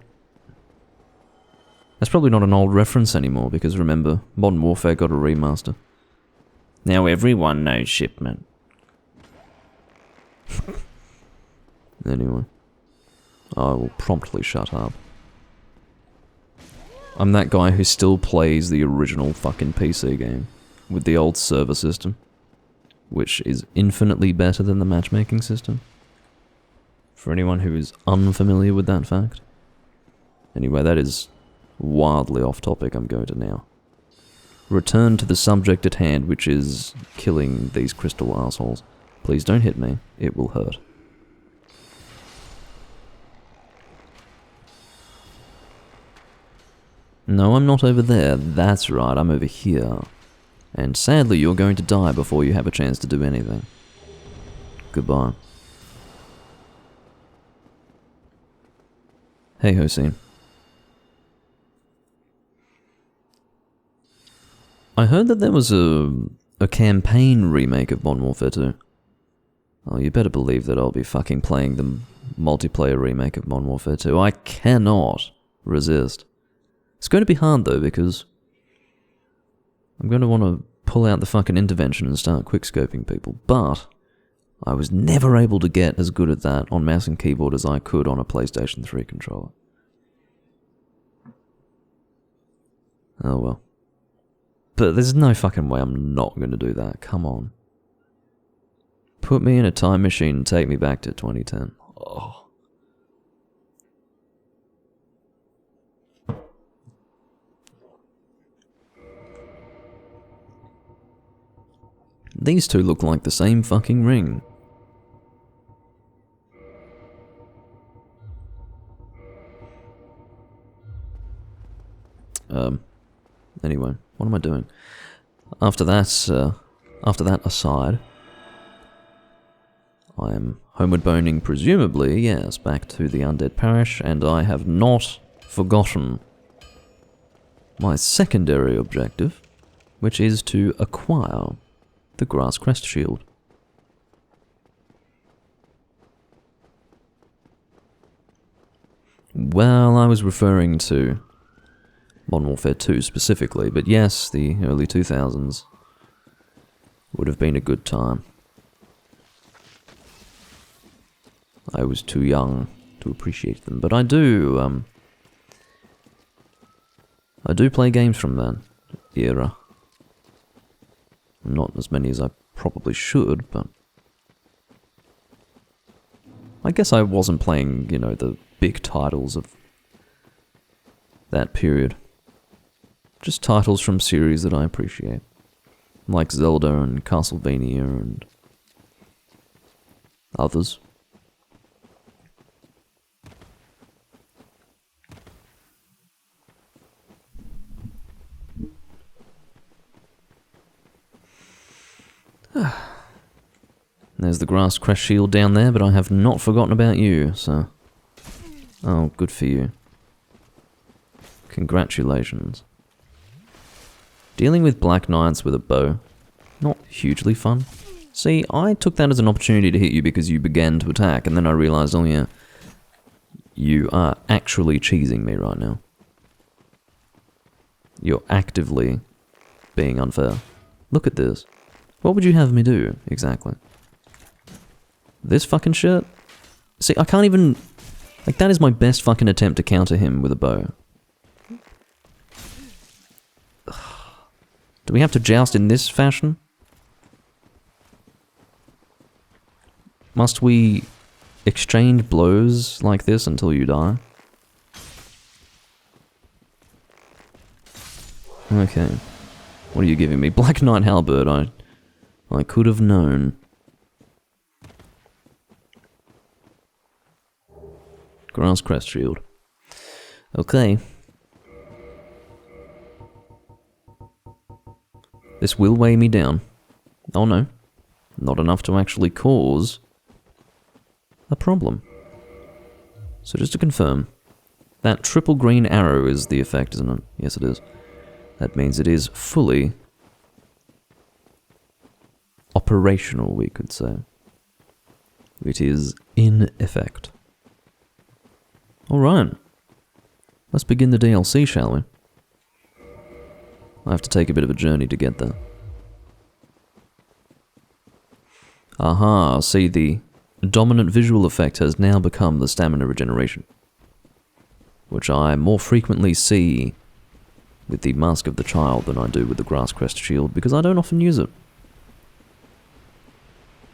That's probably not an old reference anymore, because remember, Modern Warfare got a remaster. Now everyone knows Shipment. Anyway. I will promptly shut up. I'm that guy who still plays the original fucking PC game. With the old server system. Which is infinitely better than the matchmaking system. For anyone who is unfamiliar with that fact. Anyway, that is wildly off topic. I'm going to now return to the subject at hand, which is killing these crystal assholes. Please don't hit me. It will hurt. No, I'm not over there. That's right, I'm over here. And sadly, you're going to die before you have a chance to do anything. Goodbye. Hey, Hossein. I heard that there was a campaign remake of Modern Warfare 2. Oh, you better believe that I'll be fucking playing the multiplayer remake of Modern Warfare 2. I cannot resist. It's going to be hard though, because I'm going to want to pull out the fucking intervention and start quickscoping people, but I was never able to get as good at that on mouse and keyboard as I could on a PlayStation 3 controller. Oh well. But there's no fucking way I'm not going to do that, come on. Put me in a time machine and take me back to 2010. Oh. These two look like the same fucking ring. Anyway, what am I doing? After that aside, I am homeward boning, presumably, yes, back to the Undead Parish, and I have not forgotten my secondary objective, which is to acquire the Grass Crest Shield. Well, I was referring to Modern Warfare 2 specifically, but yes, the early 2000s would have been a good time. I was too young to appreciate them, but I do play games from that era. Not as many as I probably should, but I guess I wasn't playing, you know, the big titles of that period. Just titles from series that I appreciate, like Zelda and Castlevania and others. There's the Grass Crest Shield down there, but I have not forgotten about you, so... Oh, good for you. Congratulations. Dealing with Black Knights with a bow, not hugely fun. See, I took that as an opportunity to hit you because you began to attack, and then I realized, oh yeah, you are actually cheesing me right now. You're actively being unfair. Look at this. What would you have me do, exactly? This fucking shit? See, I can't even... Like, that is my best fucking attempt to counter him with a bow. Do we have to joust in this fashion? Must we exchange blows like this until you die? Okay. What are you giving me? Black Knight Halberd, I could have known. Grass Crest Shield. Okay. This will weigh me down. Oh no. Not enough to actually cause a problem. So just to confirm, that triple green arrow is the effect, isn't it? Yes, it is. That means it is fully operational, we could say. It is in effect. Alright. Let's begin the DLC, shall we? I have to take a bit of a journey to get there. Aha, see, the dominant visual effect has now become the stamina regeneration, which I more frequently see with the Mask of the Child than I do with the Grass Crest Shield, because I don't often use it.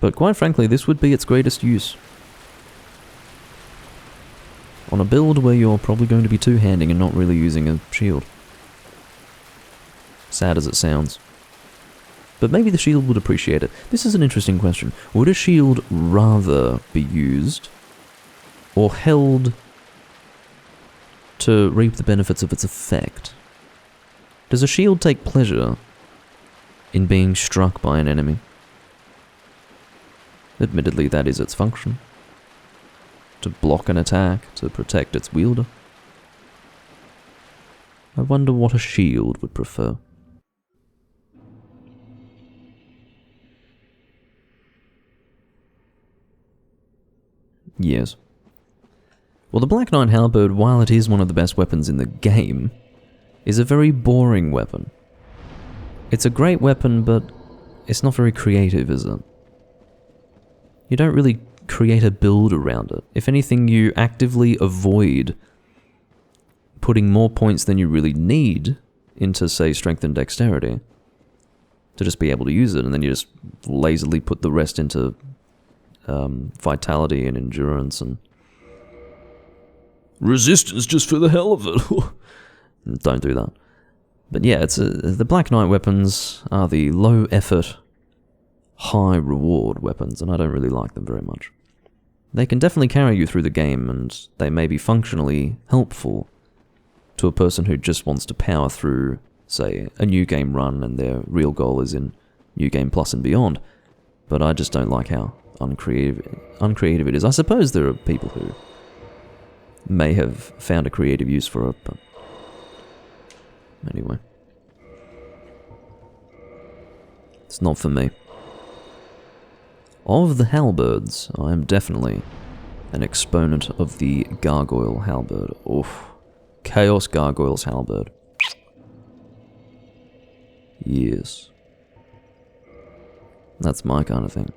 But quite frankly, this would be its greatest use. On a build where you're probably going to be two-handing and not really using a shield. Sad as it sounds. But maybe the shield would appreciate it. This is an interesting question. Would a shield rather be used or held to reap the benefits of its effect? Does a shield take pleasure in being struck by an enemy? Admittedly, that is its function. To block an attack, to protect its wielder. I wonder what a shield would prefer. Yes. Well, the Black Knight Halberd, while it is one of the best weapons in the game, is a very boring weapon. It's a great weapon, but it's not very creative, is it? You don't really create a build around it. If anything, you actively avoid putting more points than you really need into, say, strength and dexterity to just be able to use it, and then you just lazily put the rest into vitality and endurance and resistance just for the hell of it. Don't do that. But yeah, it's the Black Knight weapons are the low effort, high reward weapons, and I don't really like them very much. They can definitely carry you through the game, and they may be functionally helpful to a person who just wants to power through, say, a new game run and their real goal is in New Game Plus and beyond. But I just don't like how uncreative it is. I suppose there are people who may have found a creative use for it, but anyway. It's not for me. Of the halberds, I am definitely an exponent of the gargoyle halberd. Oof. Chaos Gargoyle's halberd. Yes. That's my kind of thing.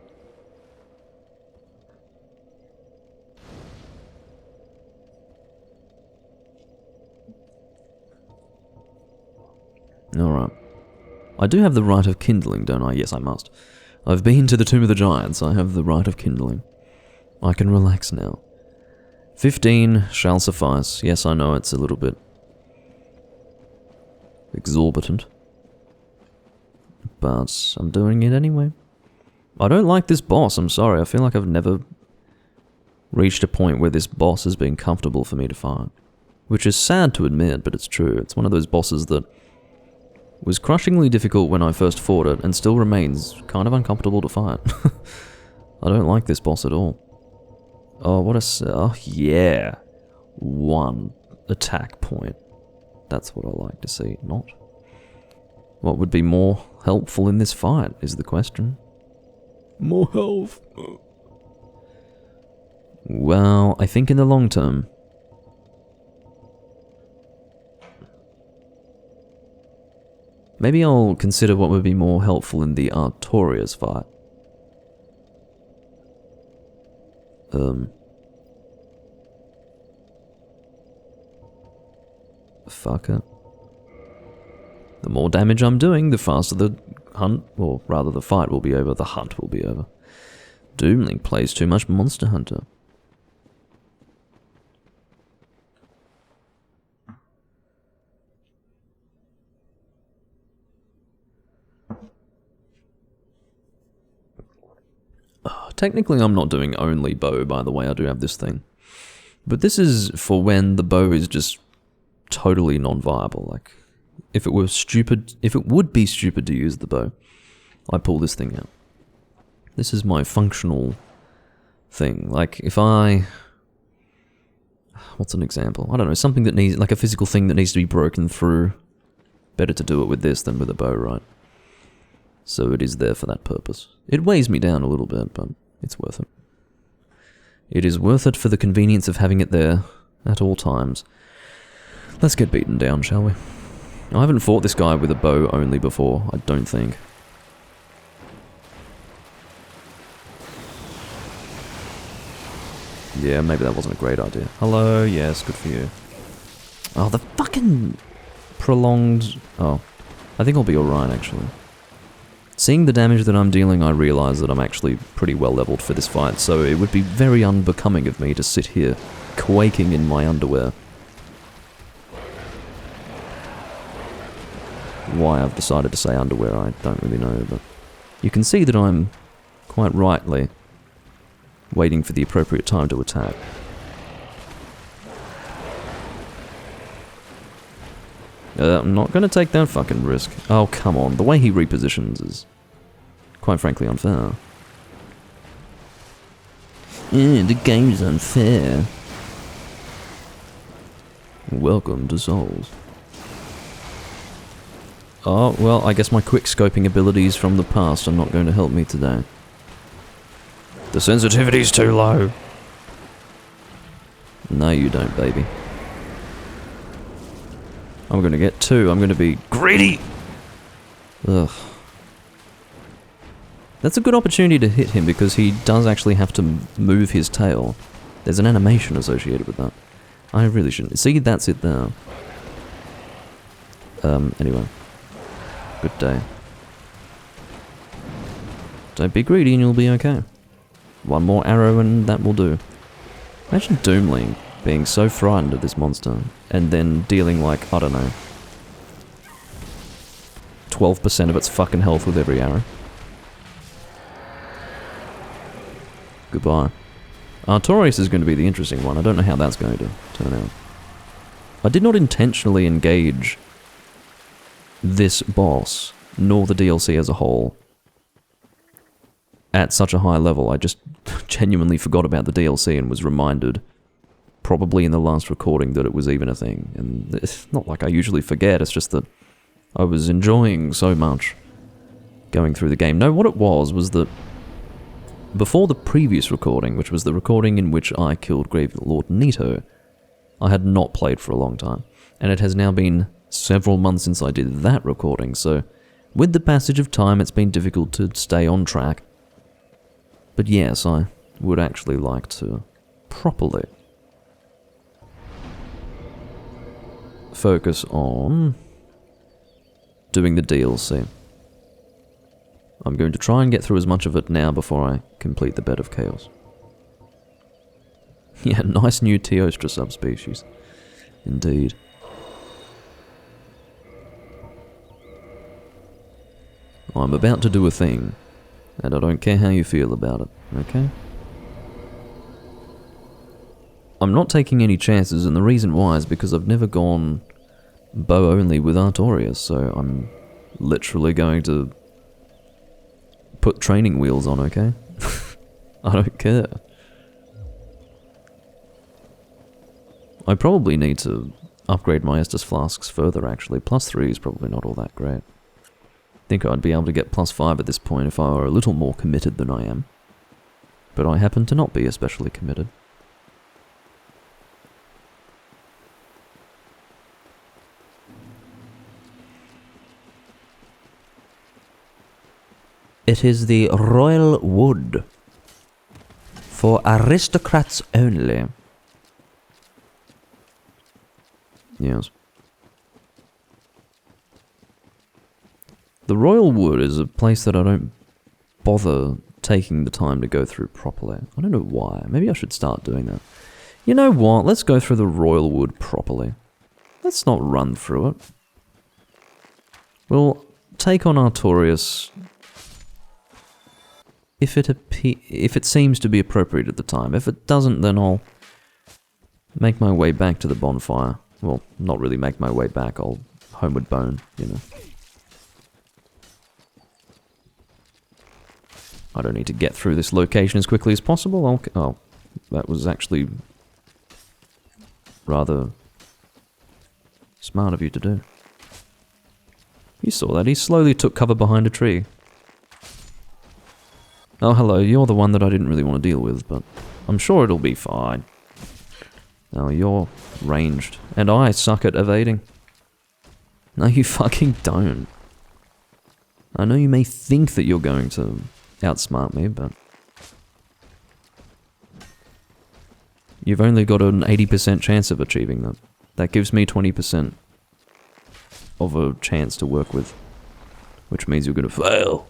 Alright. I do have the right of kindling, don't I? Yes, I must. I've been to the Tomb of the Giants. I have the right of kindling. I can relax now. 15 shall suffice. Yes, I know it's a little bit exorbitant, but I'm doing it anyway. I don't like this boss, I'm sorry. I feel like I've never reached a point where this boss has been comfortable for me to fight. Which is sad to admit, but it's true. It's one of those bosses that was crushingly difficult when I first fought it, and still remains kind of uncomfortable to fight. I don't like this boss at all. Oh, what a... Oh, yeah. 1 attack point. That's what I like to see, not. What would be more helpful in this fight, is the question. More health. Well, I think in the long term... Maybe I'll consider what would be more helpful in the Artorias fight. Fuck it. The more damage I'm doing, the faster the hunt, or rather the fight will be over, the hunt will be over. Doomlink plays too much Monster Hunter. Technically I'm not doing only bow, by the way, I do have this thing. But this is for when the bow is just totally non-viable. Like, if it were stupid, if it would be stupid to use the bow, I pull this thing out. This is my functional thing. Like, if I... What's an example? I don't know, something that needs, like a physical thing that needs to be broken through. Better to do it with this than with a bow, right? So it is there for that purpose. It weighs me down a little bit, but it's worth it. It is worth it for the convenience of having it there at all times. Let's get beaten down, shall we? I haven't fought this guy with a bow only before, I don't think. Yeah, maybe that wasn't a great idea. Hello, yes, good for you. Oh, the fucking prolonged... Oh, I think I'll be alright, actually. Seeing the damage that I'm dealing, I realise that I'm actually pretty well leveled for this fight, so it would be very unbecoming of me to sit here, quaking in my underwear. Why I've decided to say underwear, I don't really know, but you can see that I'm, quite rightly, waiting for the appropriate time to attack. I'm not going to take that fucking risk. Oh, come on. The way he repositions is, quite frankly, unfair. The game's unfair. Welcome to Souls. Oh, well, I guess my quick-scoping abilities from the past are not going to help me today. The sensitivity's too low. No, you don't, baby. I'm gonna get 2. I'm gonna be greedy! Ugh. That's a good opportunity to hit him because he does actually have to move his tail. There's an animation associated with that. I really shouldn't. See, that's it there. Anyway. Good day. Don't be greedy and you'll be okay. One more arrow and that will do. Imagine Doomlink being so frightened of this monster, and then dealing like, I don't know, 12% of its fucking health with every arrow. Goodbye. Artorias is going to be the interesting one. I don't know how that's going to turn out. I did not intentionally engage this boss, nor the DLC as a whole, at such a high level. I just genuinely forgot about the DLC and was reminded, probably in the last recording, that it was even a thing. And it's not like I usually forget, it's just that I was enjoying so much going through the game. No, what it was that before the previous recording, which was the recording in which I killed Grave Lord Nito, I had not played for a long time. And it has now been several months since I did that recording, so with the passage of time it's been difficult to stay on track. But yes, I would actually like to properly focus on doing the DLC. I'm going to try and get through as much of it now before I complete the Bed of Chaos. Yeah, nice new Teostra subspecies. Indeed. I'm about to do a thing, and I don't care how you feel about it, okay? I'm not taking any chances, and the reason why is because I've never gone bow only with Artorias, so I'm literally going to put training wheels on, okay? I don't care. I probably need to upgrade my Estus flasks further, actually. +3 is probably not all that great. I think I'd be able to get +5 at this point if I were a little more committed than I am. But I happen to not be especially committed. It is the royal wood. For aristocrats only. Yes. The Royal Wood is a place that I don't bother taking the time to go through properly. I don't know why. Maybe I should start doing that. You know what? Let's go through the Royal Wood properly. Let's not run through it. We'll take on Artorias if it seems to be appropriate at the time. If it doesn't, then I'll make my way back to the bonfire. Well, not really make my way back, I'll homeward bone, you know. I don't need to get through this location as quickly as possible. Oh, that was actually rather smart of you to do. You saw that, he slowly took cover behind a tree. Oh, hello, you're the one that I didn't really want to deal with, but I'm sure it'll be fine. Oh, you're ranged, and I suck at evading. No, you fucking don't. I know you may think that you're going to outsmart me, but you've only got an 80% chance of achieving that. That gives me 20% of a chance to work with, which means you're gonna fail.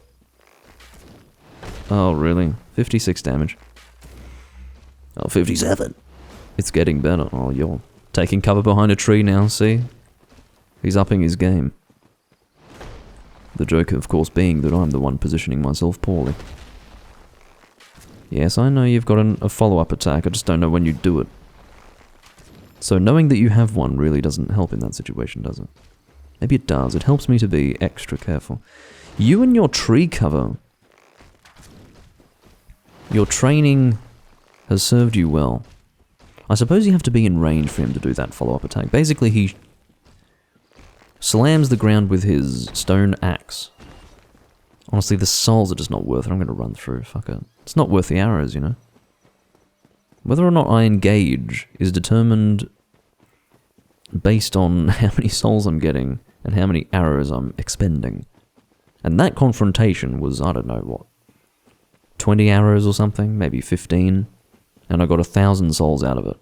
Oh, really? 56 damage. Oh, 57. It's getting better. Oh, you're taking cover behind a tree now, see? He's upping his game. The joke, of course, being that I'm the one positioning myself poorly. Yes, I know you've got a follow-up attack, I just don't know when you do it. So knowing that you have one really doesn't help in that situation, does it? Maybe it does. It helps me to be extra careful. You and your tree cover. Your training has served you well. I suppose you have to be in range for him to do that follow-up attack. Basically, he slams the ground with his stone axe. Honestly, the souls are just not worth it. I'm going to run through. Fuck it. It's not worth the arrows, you know? Whether or not I engage is determined based on how many souls I'm getting and how many arrows I'm expending. And that confrontation was, I don't know, what, 20 arrows or something? Maybe 15? And I got 1,000 souls out of it.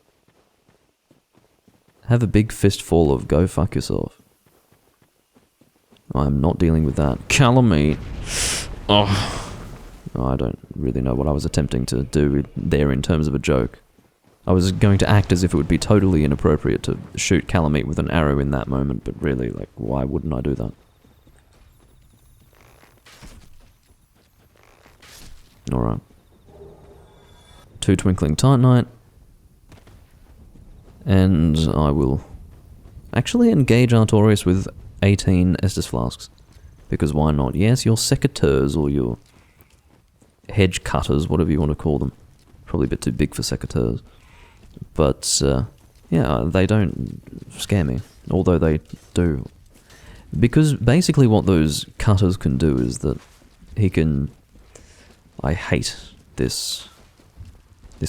Have a big fistful of go fuck yourself. I'm not dealing with that. Calamite. Oh, I don't really know what I was attempting to do there in terms of a joke. I was going to act as if it would be totally inappropriate to shoot Calamite with an arrow in that moment, but really, like, why wouldn't I do that? Alright. 2 Twinkling Titanite. And I will actually engage Artorias with 18 Estus Flasks. Because why not? Yes, your secateurs or your hedge cutters, whatever you want to call them. Probably a bit too big for secateurs. But, yeah, they don't scare me. Although they do. Because basically what those cutters can do is that he can... I hate this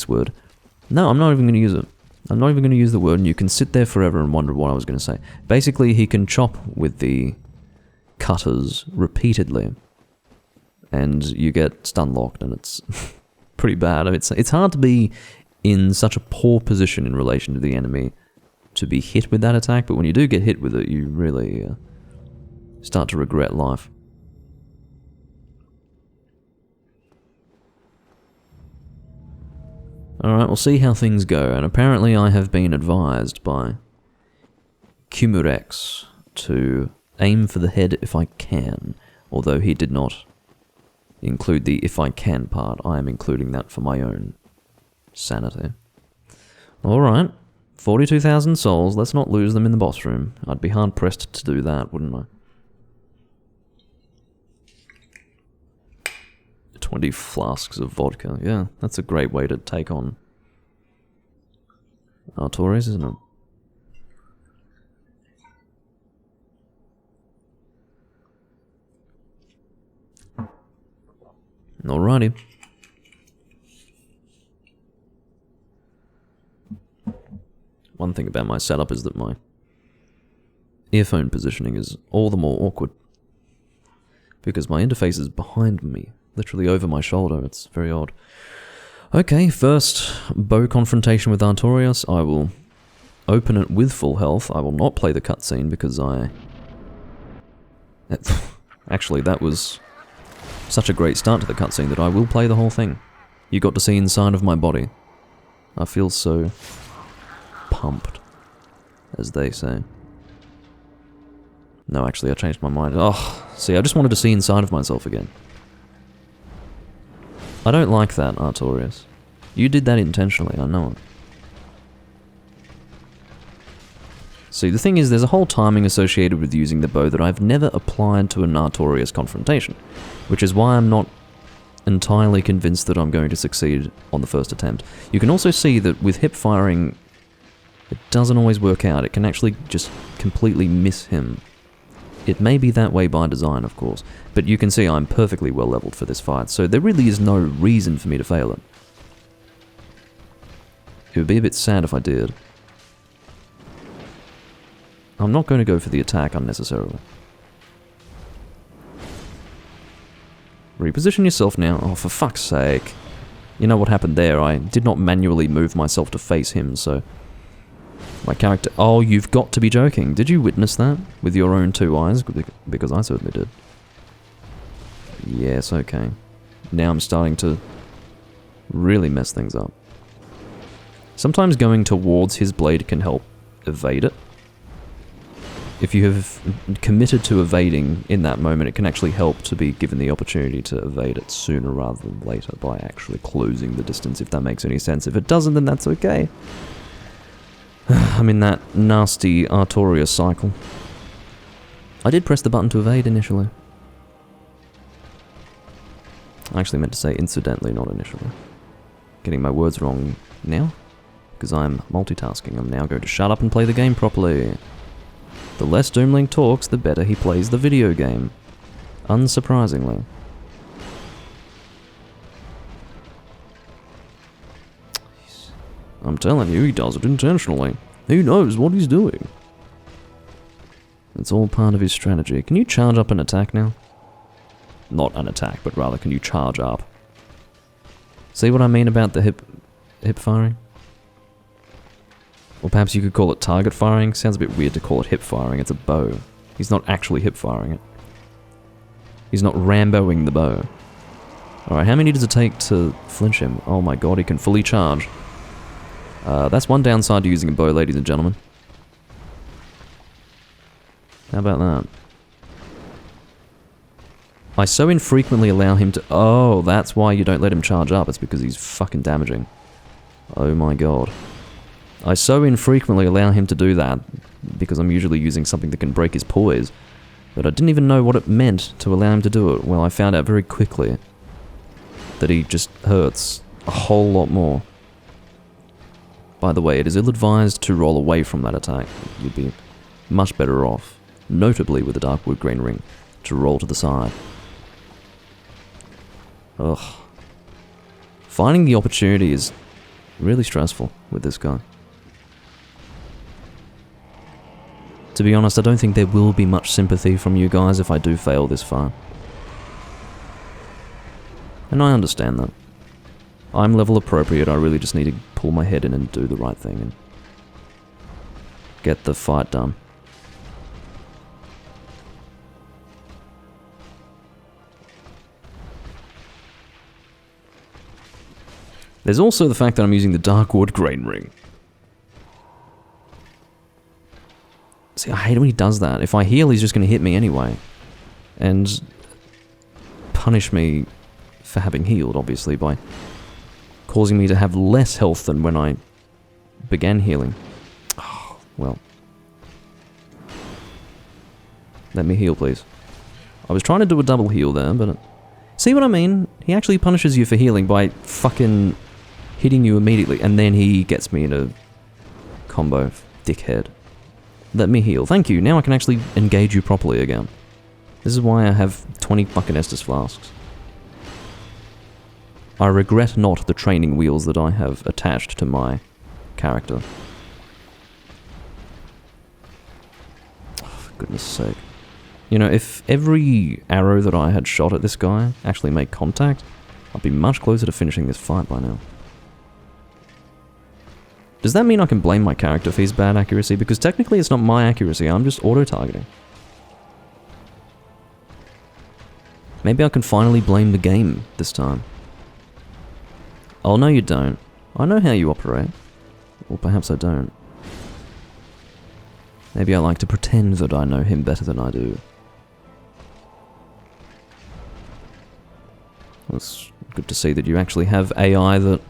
word. No, I'm not even going to use it. I'm not even going to use the word, and you can sit there forever and wonder what I was going to say. Basically, he can chop with the cutters repeatedly, and you get stun locked, and it's pretty bad. It's hard to be in such a poor position in relation to the enemy to be hit with that attack, but when you do get hit with it, you really start to regret life. Alright, we'll see how things go, and apparently I have been advised by Cumurex to aim for the head if I can, although he did not include the if I can part. I am including that for my own sanity. Alright, 42,000 souls, let's not lose them in the boss room. I'd be hard pressed to do that, wouldn't I? 20 flasks of vodka. Yeah, that's a great way to take on Artorias, isn't it? Alrighty. One thing about my setup is that my earphone positioning is all the more awkward because my interface is behind me. Literally over my shoulder, it's very odd. Okay, first bow confrontation with Artorias. I will open it with full health. I will not play the cutscene because actually, that was such a great start to the cutscene that I will play the whole thing. You got to see inside of my body. I feel so pumped, as they say. No, actually, I changed my mind. Oh, see, I just wanted to see inside of myself again. I don't like that, Artorias. You did that intentionally, I know it. See, the thing is, there's a whole timing associated with using the bow that I've never applied to an Artorias confrontation, which is why I'm not entirely convinced that I'm going to succeed on the first attempt. You can also see that with hip firing, it doesn't always work out. It can actually just completely miss him. It may be that way by design, of course, but you can see I'm perfectly well leveled for this fight, so there really is no reason for me to fail it. It would be a bit sad if I did. I'm not going to go for the attack unnecessarily. Reposition yourself now. Oh, for fuck's sake. You know what happened there? I did not manually move myself to face him, so... My character... Oh, you've got to be joking. Did you witness that? With your own 2 eyes? Because I certainly did. Yes, okay. Now I'm starting to really mess things up. Sometimes going towards his blade can help evade it. If you have committed to evading in that moment, it can actually help to be given the opportunity to evade it sooner rather than later by actually closing the distance, if that makes any sense. If it doesn't, then that's okay. I'm in that nasty Artorias cycle. I did press the button to evade initially. I actually meant to say incidentally, not initially. Getting my words wrong now, because I'm multitasking. I'm now going to shut up and play the game properly. The less Doomlink talks, the better he plays the video game. Unsurprisingly. I'm telling you, he does it intentionally. He knows what he's doing. It's all part of his strategy. Can you charge up an attack now? Not an attack, but rather can you charge up? See what I mean about the hip firing? Or perhaps you could call it target firing. Sounds a bit weird to call it hip firing. It's a bow. He's not actually hip firing it. He's not Ramboing the bow. Alright, how many does it take to flinch him? Oh my god, he can fully charge. That's one downside to using a bow, ladies and gentlemen. How about that? I so infrequently allow him to... Oh, that's why you don't let him charge up. It's because he's fucking damaging. Oh my god. I so infrequently allow him to do that, because I'm usually using something that can break his poise, that I didn't even know what it meant to allow him to do it. Well, I found out very quickly that he just hurts a whole lot more. By the way, it is ill-advised to roll away from that attack. You'd be much better off, notably with the Darkwood Green Ring, to roll to the side. Ugh. Finding the opportunity is really stressful with this guy. To be honest, I don't think there will be much sympathy from you guys if I do fail this far. And I understand that. I'm level appropriate, I really just need to pull my head in and do the right thing and get the fight done. There's also the fact that I'm using the Darkwood Green Ring. See, I hate when he does that. If I heal, he's just going to hit me anyway. And punish me for having healed, obviously, by causing me to have less health than when I began healing. Oh, well. Let me heal, please. I was trying to do a double heal there, but... See what I mean? He actually punishes you for healing by fucking hitting you immediately, and then he gets me in a combo. Dickhead. Let me heal. Thank you. Now I can actually engage you properly again. This is why I have 20 fucking Estus flasks. I regret not the training wheels that I have attached to my character. Oh, for goodness sake. You know, if every arrow that I had shot at this guy actually made contact, I'd be much closer to finishing this fight by now. Does that mean I can blame my character for his bad accuracy? Because technically it's not my accuracy, I'm just auto-targeting. Maybe I can finally blame the game this time. Oh, no you don't. I know how you operate. Or perhaps I don't. Maybe I like to pretend that I know him better than I do. It's good to see that you actually have AI that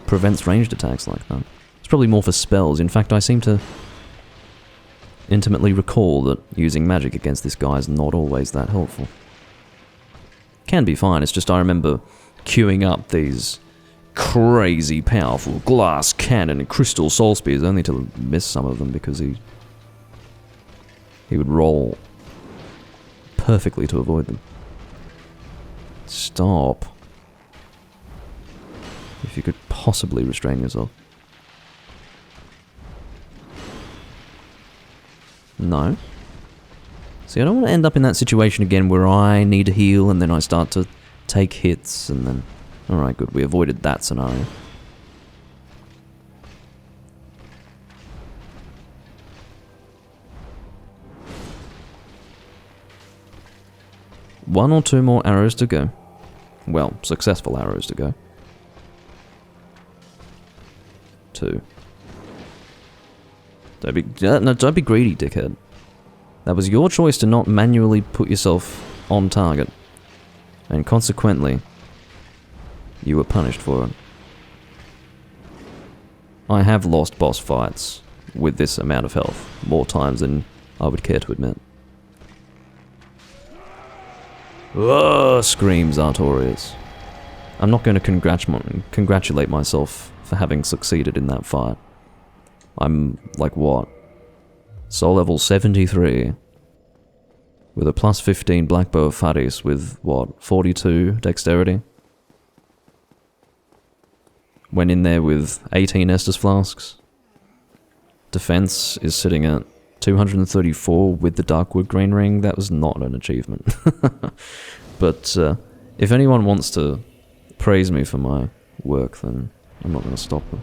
prevents ranged attacks like that. It's probably more for spells. In fact, I seem to intimately recall that using magic against this guy is not always that helpful. Can be fine, it's just I remember queuing up these crazy powerful glass cannon and crystal soul spears only to miss some of them because he would roll perfectly to avoid them. Stop. If you could possibly restrain yourself. No. See, I don't want to end up in that situation again where I need to heal and then I start to take hits and then... Alright, good, we avoided that scenario. One or two more arrows to go. Well, successful arrows to go. 2. Don't be greedy, dickhead. That was your choice to not manually put yourself on target. And consequently, you were punished for it. I have lost boss fights with this amount of health more times than I would care to admit. Ugh, screams Artorias. I'm not going to congratulate myself for having succeeded in that fight. I'm, like, what? Soul level 73. With a plus 15 Black Bow of Faris with, what, 42 dexterity? Went in there with 18 Estus Flasks. Defense is sitting at 234 with the Darkwood Green Ring. That was not an achievement. But if anyone wants to praise me for my work, then I'm not going to stop them.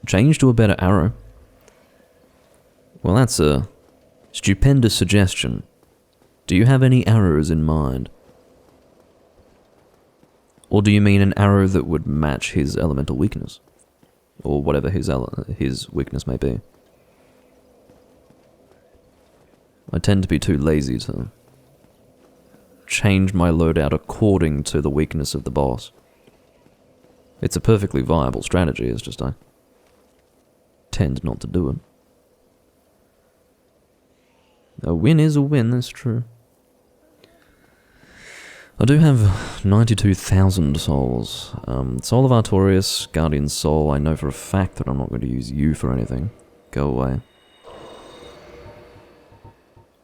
Change to a better arrow. Well, that's a stupendous suggestion. Do you have any arrows in mind? Or do you mean an arrow that would match his elemental weakness? Or whatever his weakness may be. I tend to be too lazy to change my loadout according to the weakness of the boss. It's a perfectly viable strategy, it's just I tend not to do it. A win is a win, that's true. I do have 92,000 souls. Soul of Artorias, Guardian Soul, I know for a fact that I'm not going to use you for anything. Go away.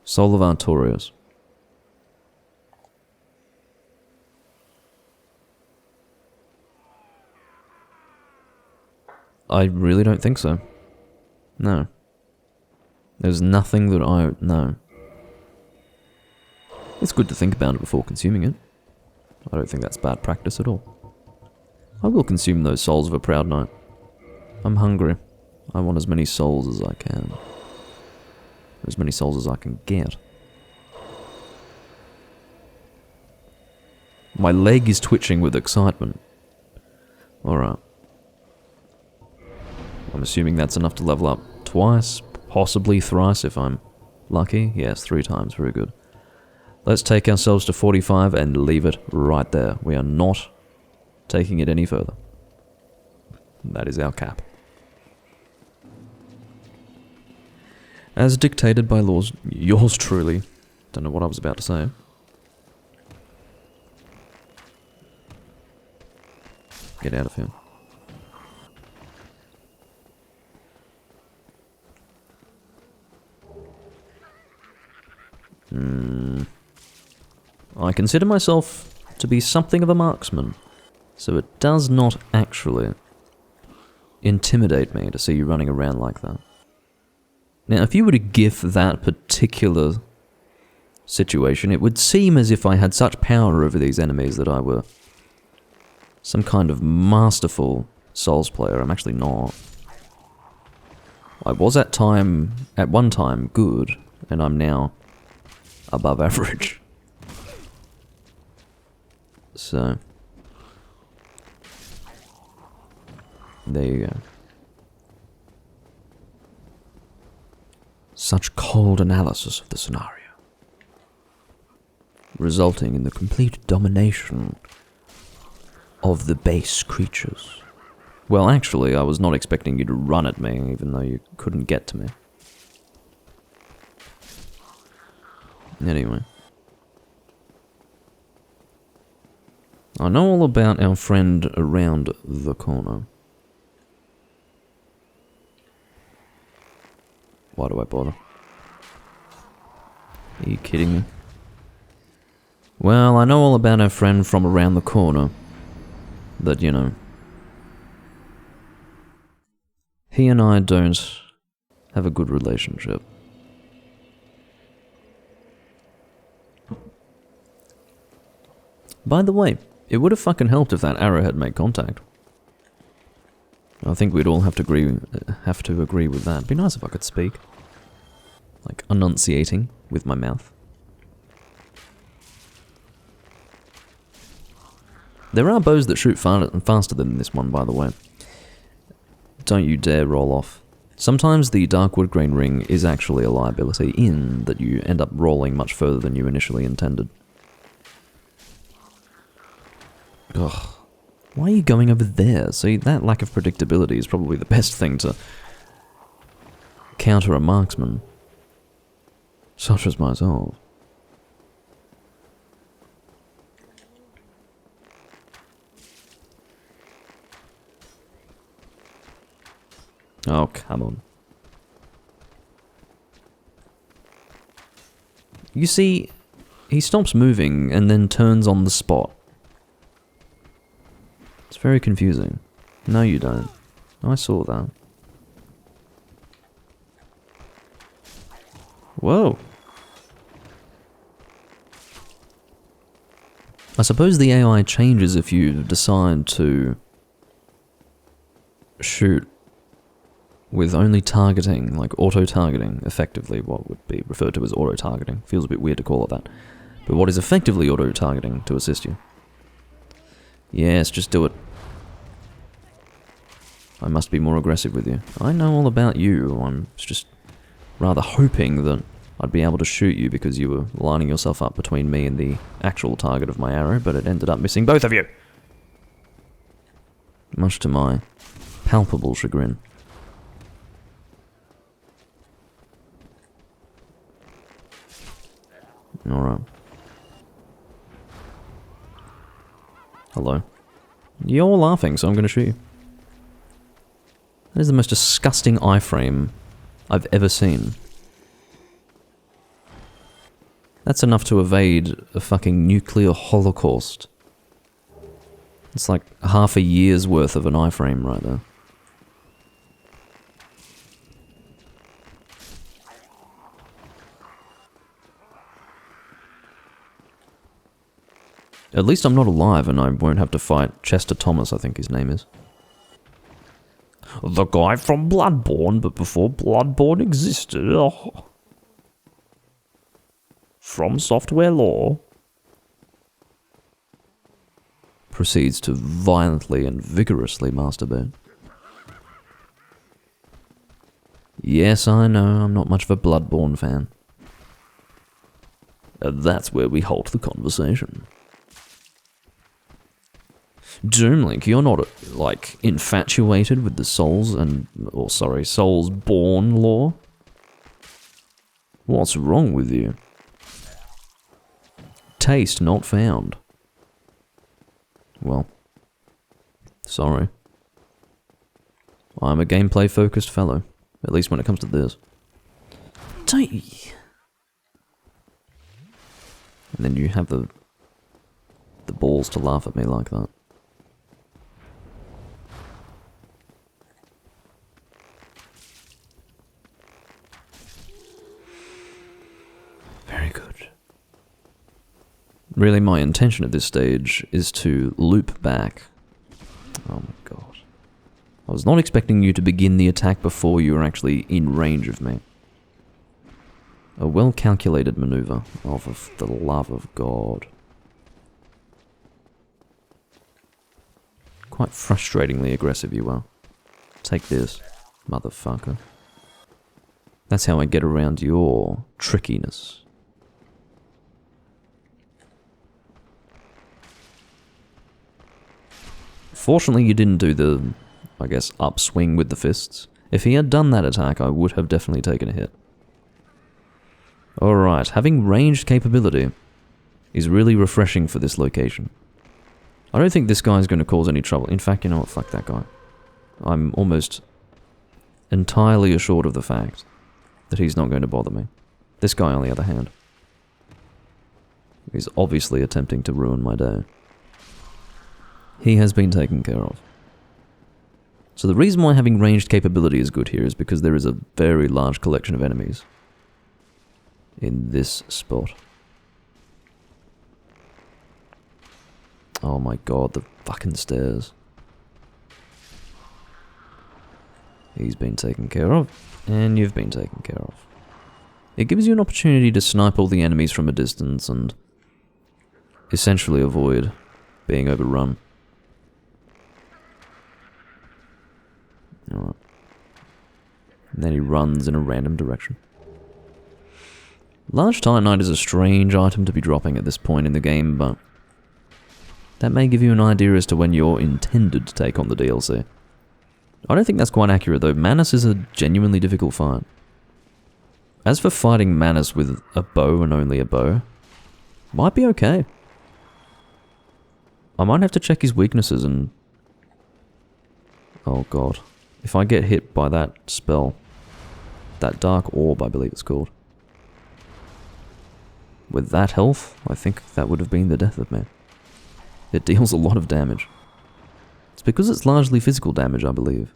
Soul of Artorias. I really don't think so. No. There's nothing that no. It's good to think about it before consuming it. I don't think that's bad practice at all. I will consume those souls of a proud knight. I'm hungry. I want as many souls as I can. As many souls as I can get. My leg is twitching with excitement. Alright. I'm assuming that's enough to level up twice, possibly thrice if I'm lucky. Yes, 3 times, very good. Let's take ourselves to 45 and leave it right there. We are not taking it any further. That is our cap. As dictated by laws, yours truly. Don't know what I was about to say. Get out of here. I consider myself to be something of a marksman, so it does not actually intimidate me to see you running around like that. Now, if you were to GIF that particular situation, it would seem as if I had such power over these enemies that I were some kind of masterful Souls player. I'm actually not. I was at one time good, and I'm now above average. So, there you go. Such cold analysis of the scenario, resulting in the complete domination of the base creatures. Well, actually, I was not expecting you to run at me, even though you couldn't get to me. Anyway. I know all about our friend around the corner. Why do I bother? Are you kidding me? Well, I know all about our friend from around the corner. That, you know, he and I don't have a good relationship. By the way, it would have fucking helped if that arrow had made contact. I think we'd all have to agree with that. It'd be nice if I could speak. Like, enunciating with my mouth. There are bows that shoot faster than this one, by the way. Don't you dare roll off. Sometimes the Darkwood Grain Ring is actually a liability in that you end up rolling much further than you initially intended. Ugh. Why are you going over there? See, that lack of predictability is probably the best thing to counter a marksman, such as myself. Oh, come on. You see, he stops moving and then turns on the spot. It's very confusing. No, you don't. I saw that. Whoa. I suppose the AI changes if you decide to shoot with only targeting, like auto-targeting, effectively what would be referred to as auto-targeting. Feels a bit weird to call it that. But what is effectively auto-targeting to assist you? Yes, just do it. I must be more aggressive with you. I know all about you. I'm just rather hoping that I'd be able to shoot you because you were lining yourself up between me and the actual target of my arrow, but it ended up missing both of you. Much to my palpable chagrin. Alright. Hello. You're laughing, so I'm going to shoot you. That is the most disgusting iframe I've ever seen. That's enough to evade a fucking nuclear holocaust. It's like half a year's worth of an iframe right there. At least I'm not alive and I won't have to fight Chester Thomas, I think his name is. The guy from Bloodborne, but before Bloodborne existed. Oh. From Software Law. Proceeds to violently and vigorously masturbate. Yes, I know, I'm not much of a Bloodborne fan. And that's where we halt the conversation. Doomlink, you're not, like, infatuated with the Soulsborne lore? What's wrong with you? Taste not found. Well, sorry. I'm a gameplay-focused fellow, at least when it comes to this. And then you have the balls to laugh at me like that. Very good. Really, my intention at this stage is to loop back. Oh my god. I was not expecting you to begin the attack before you were actually in range of me. A well-calculated maneuver. Oh, for the love of God. Quite frustratingly aggressive you are. Take this, motherfucker. That's how I get around your trickiness. Fortunately, you didn't do the, I guess, upswing with the fists. If he had done that attack, I would have definitely taken a hit. Alright, having ranged capability is really refreshing for this location. I don't think this guy's going to cause any trouble. In fact, you know what? Fuck that guy. I'm almost entirely assured of the fact that he's not going to bother me. This guy, on the other hand, is obviously attempting to ruin my day. He has been taken care of. So the reason why having ranged capability is good here is because there is a very large collection of enemies in this spot. Oh my god, the fucking stairs. He's been taken care of, and you've been taken care of. It gives you an opportunity to snipe all the enemies from a distance and essentially avoid being overrun. Alright. And then he runs in a random direction. Large Titanite is a strange item to be dropping at this point in the game, but that may give you an idea as to when you're intended to take on the DLC. I don't think that's quite accurate though. Manus is a genuinely difficult fight. As for fighting Manus with a bow and only a bow, might be okay. I might have to check his weaknesses and... Oh god. If I get hit by that spell, that Dark Orb I believe it's called, with that health, I think that would have been the death of me. It deals a lot of damage. It's because it's largely physical damage, I believe.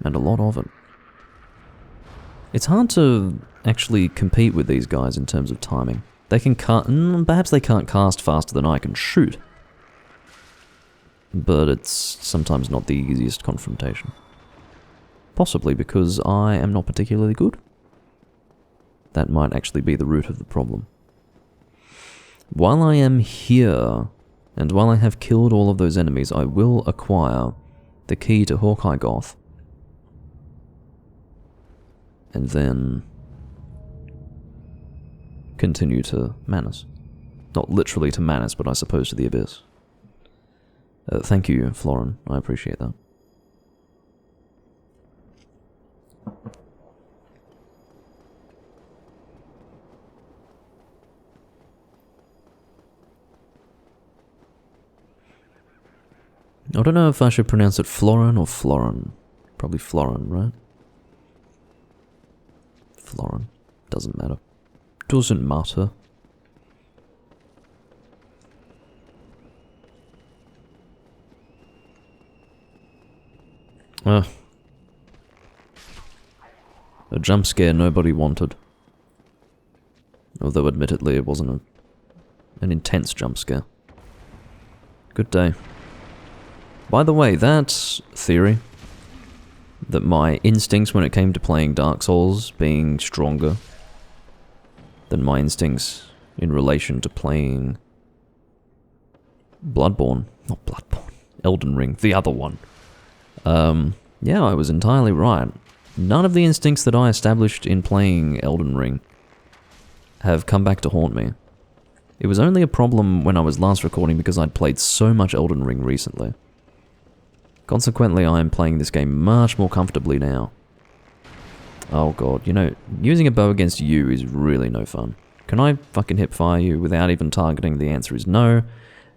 And a lot of it. It's hard to actually compete with these guys in terms of timing. They can perhaps they can't cast faster than I can shoot. But it's sometimes not the easiest confrontation. Possibly because I am not particularly good. That might actually be the root of the problem. While I am here, and while I have killed all of those enemies, I will acquire the key to Hawkeye Goth. And then continue to Manus. Not literally to Manus, but I suppose to the Abyss. Thank you, Florin. I appreciate that. I don't know if I should pronounce it Florin or Florin. Probably Florin, right? Florin. Doesn't matter. Doesn't matter. A jump scare nobody wanted. Although admittedly it wasn't an intense jump scare. Good day. By the way, that theory, that my instincts when it came to playing Dark Souls being stronger than my instincts in relation to playing Bloodborne, not Bloodborne, Elden Ring, the other one. Yeah, I was entirely right. None of the instincts that I established in playing Elden Ring have come back to haunt me. It was only a problem when I was last recording because I'd played so much Elden Ring recently. Consequently, I am playing this game much more comfortably now. Oh god, you know, using a bow against you is really no fun. Can I fucking hipfire you without even targeting? The answer is no.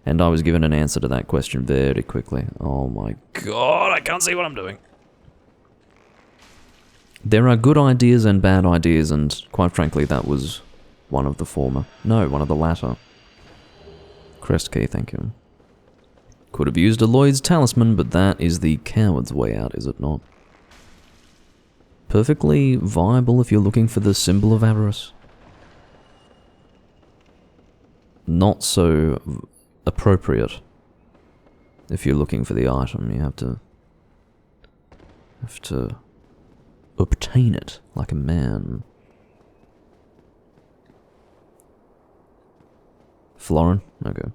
And I was given an answer to that question very quickly. Oh my god, I can't see what I'm doing. There are good ideas and bad ideas, and quite frankly, that was one of the former. No, one of the latter. Crest key, thank you. Could have used a Lloyd's talisman, but that is the coward's way out, is it not? Perfectly viable if you're looking for the symbol of avarice. Not so appropriate if you're looking for the item. You have to obtain it like a man. Florin? Okay.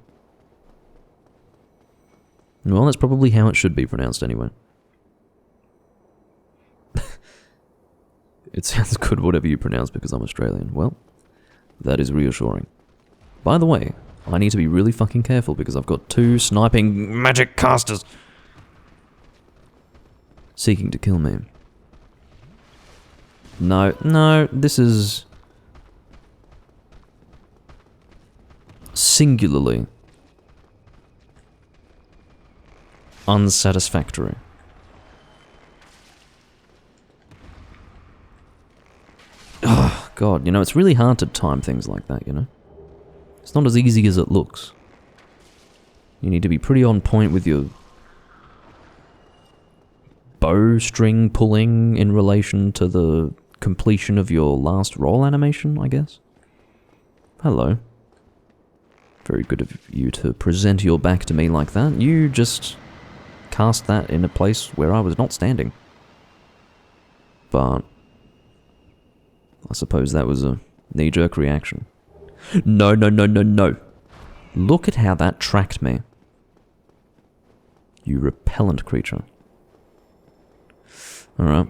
Well, that's probably how it should be pronounced anyway. It sounds good whatever you pronounce because I'm Australian. Well, that is reassuring. By the way, I need to be really fucking careful because I've got 2 sniping magic casters seeking to kill me. No, this is singularly unsatisfactory. Oh, God, you know, it's really hard to time things like that, you know? It's not as easy as it looks. You need to be pretty on point with your bowstring pulling in relation to the completion of your last roll animation, I guess. Hello. Very good of you to present your back to me like that. You just cast that in a place where I was not standing. But I suppose that was a knee-jerk reaction. No. Look at how that tracked me. You repellent creature. Alright.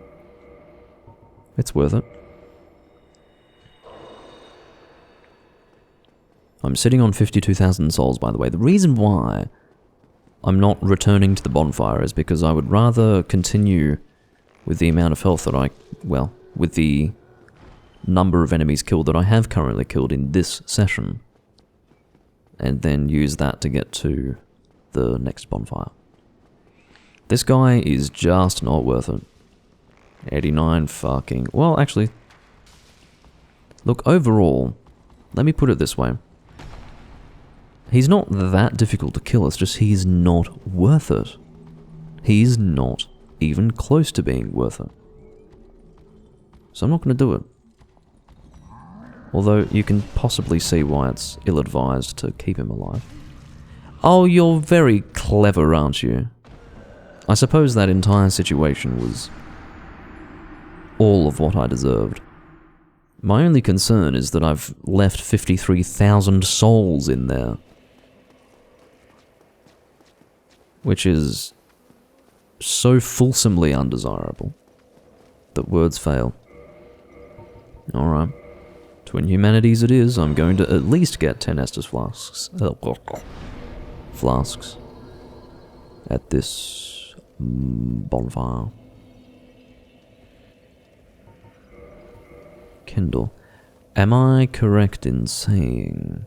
It's worth it. I'm sitting on 52,000 souls, by the way. The reason why I'm not returning to the bonfire is because I would rather continue with the amount of health that with the number of enemies killed that I have currently killed in this session, and then use that to get to the next bonfire. This guy is just not worth it. 89 fucking... Well, actually... Look, overall, let me put it this way. He's not that difficult to kill, it's just he's not worth it. He's not even close to being worth it. So I'm not going to do it. Although you can possibly see why it's ill-advised to keep him alive. Oh, you're very clever, aren't you? I suppose that entire situation was all of what I deserved. My only concern is that I've left 53,000 souls in there. Which is so fulsomely undesirable that words fail. Alright. Twin Humanities it is. I'm going to at least get 10 Estus flasks. Flasks. At this bonfire. Kindle. Am I correct in saying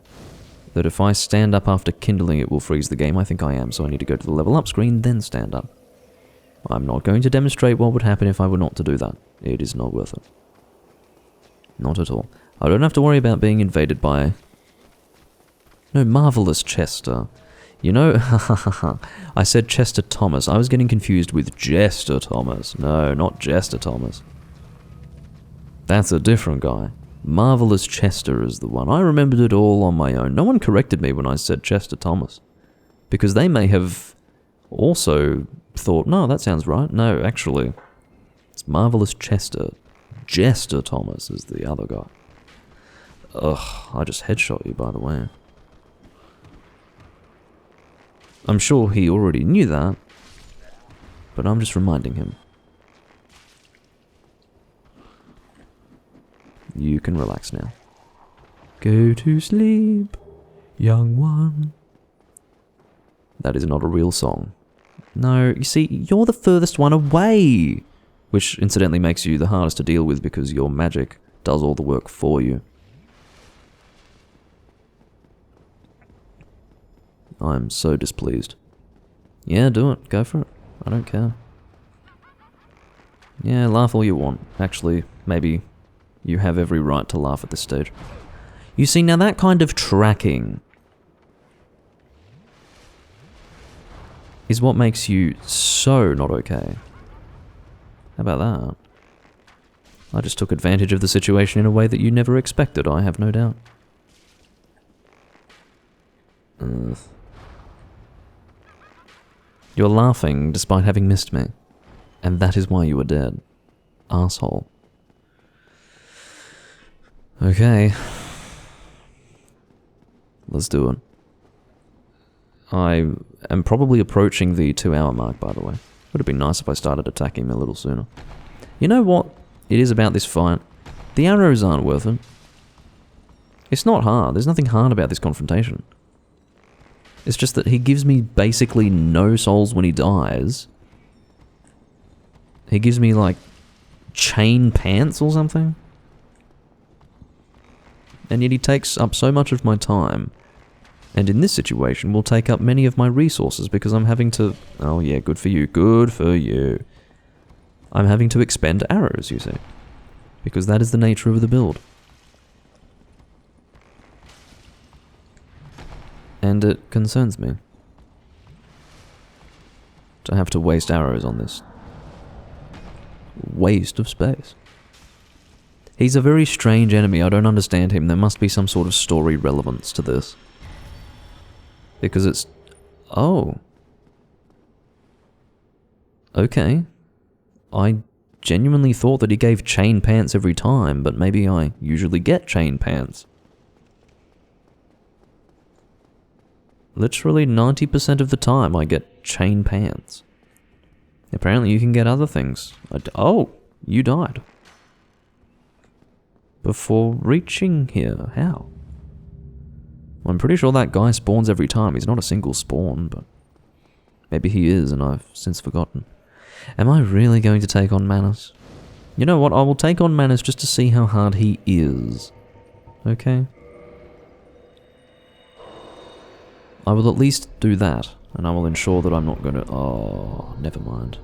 that if I stand up after kindling it will freeze the game? I think I am, so I need to go to the level up screen, then stand up. I'm not going to demonstrate what would happen if I were not to do that. It is not worth it. Not at all. I don't have to worry about being invaded by... No, Marvelous Chester. You know, I said Chester Thomas. I was getting confused with Jester Thomas. No, not Jester Thomas. That's a different guy. Marvelous Chester is the one. I remembered it all on my own. No one corrected me when I said Chester Thomas. Because they may have also thought, no, that sounds right. No, actually, it's Marvelous Chester. Jester Thomas is the other guy. Ugh, I just headshot you, by the way. I'm sure he already knew that, but I'm just reminding him. You can relax now. Go to sleep, young one. That is not a real song. No, you see, you're the furthest one away. Which, incidentally, makes you the hardest to deal with because your magic does all the work for you. I'm so displeased. Yeah, do it. Go for it. I don't care. Yeah, laugh all you want. Actually, maybe you have every right to laugh at this stage. You see, now that kind of tracking is what makes you so not okay. How about that? I just took advantage of the situation in a way that you never expected, I have no doubt. You're laughing despite having missed me. And that is why you are dead. Arsehole. Okay. Let's do it. I am probably approaching the 2-hour mark, by the way. Would have been nice if I started attacking him a little sooner. You know what it is about this fight? The arrows aren't worth it. It's not hard. There's nothing hard about this confrontation. It's just that he gives me basically no souls when he dies. He gives me, like, chain pants or something. And yet he takes up so much of my time. And in this situation will take up many of my resources because I'm having to... Oh yeah, good for you. Good for you. I'm having to expend arrows, you see. Because that is the nature of the build. And it concerns me to have to waste arrows on this waste of space. He's a very strange enemy. I don't understand him. There must be some sort of story relevance to this. Because it's... Oh. Okay. I genuinely thought that he gave chain pants every time, but maybe I usually get chain pants. Literally 90% of the time I get chain pants. Apparently you can get other things. Oh, you died. Before reaching here. How? I'm pretty sure that guy spawns every time. He's not a single spawn, but maybe he is and I've since forgotten. Am I really going to take on Manus? You know what? I will take on Manus just to see how hard he is. Okay? I will at least do that, and I will ensure that I'm not going to... Oh, never mind.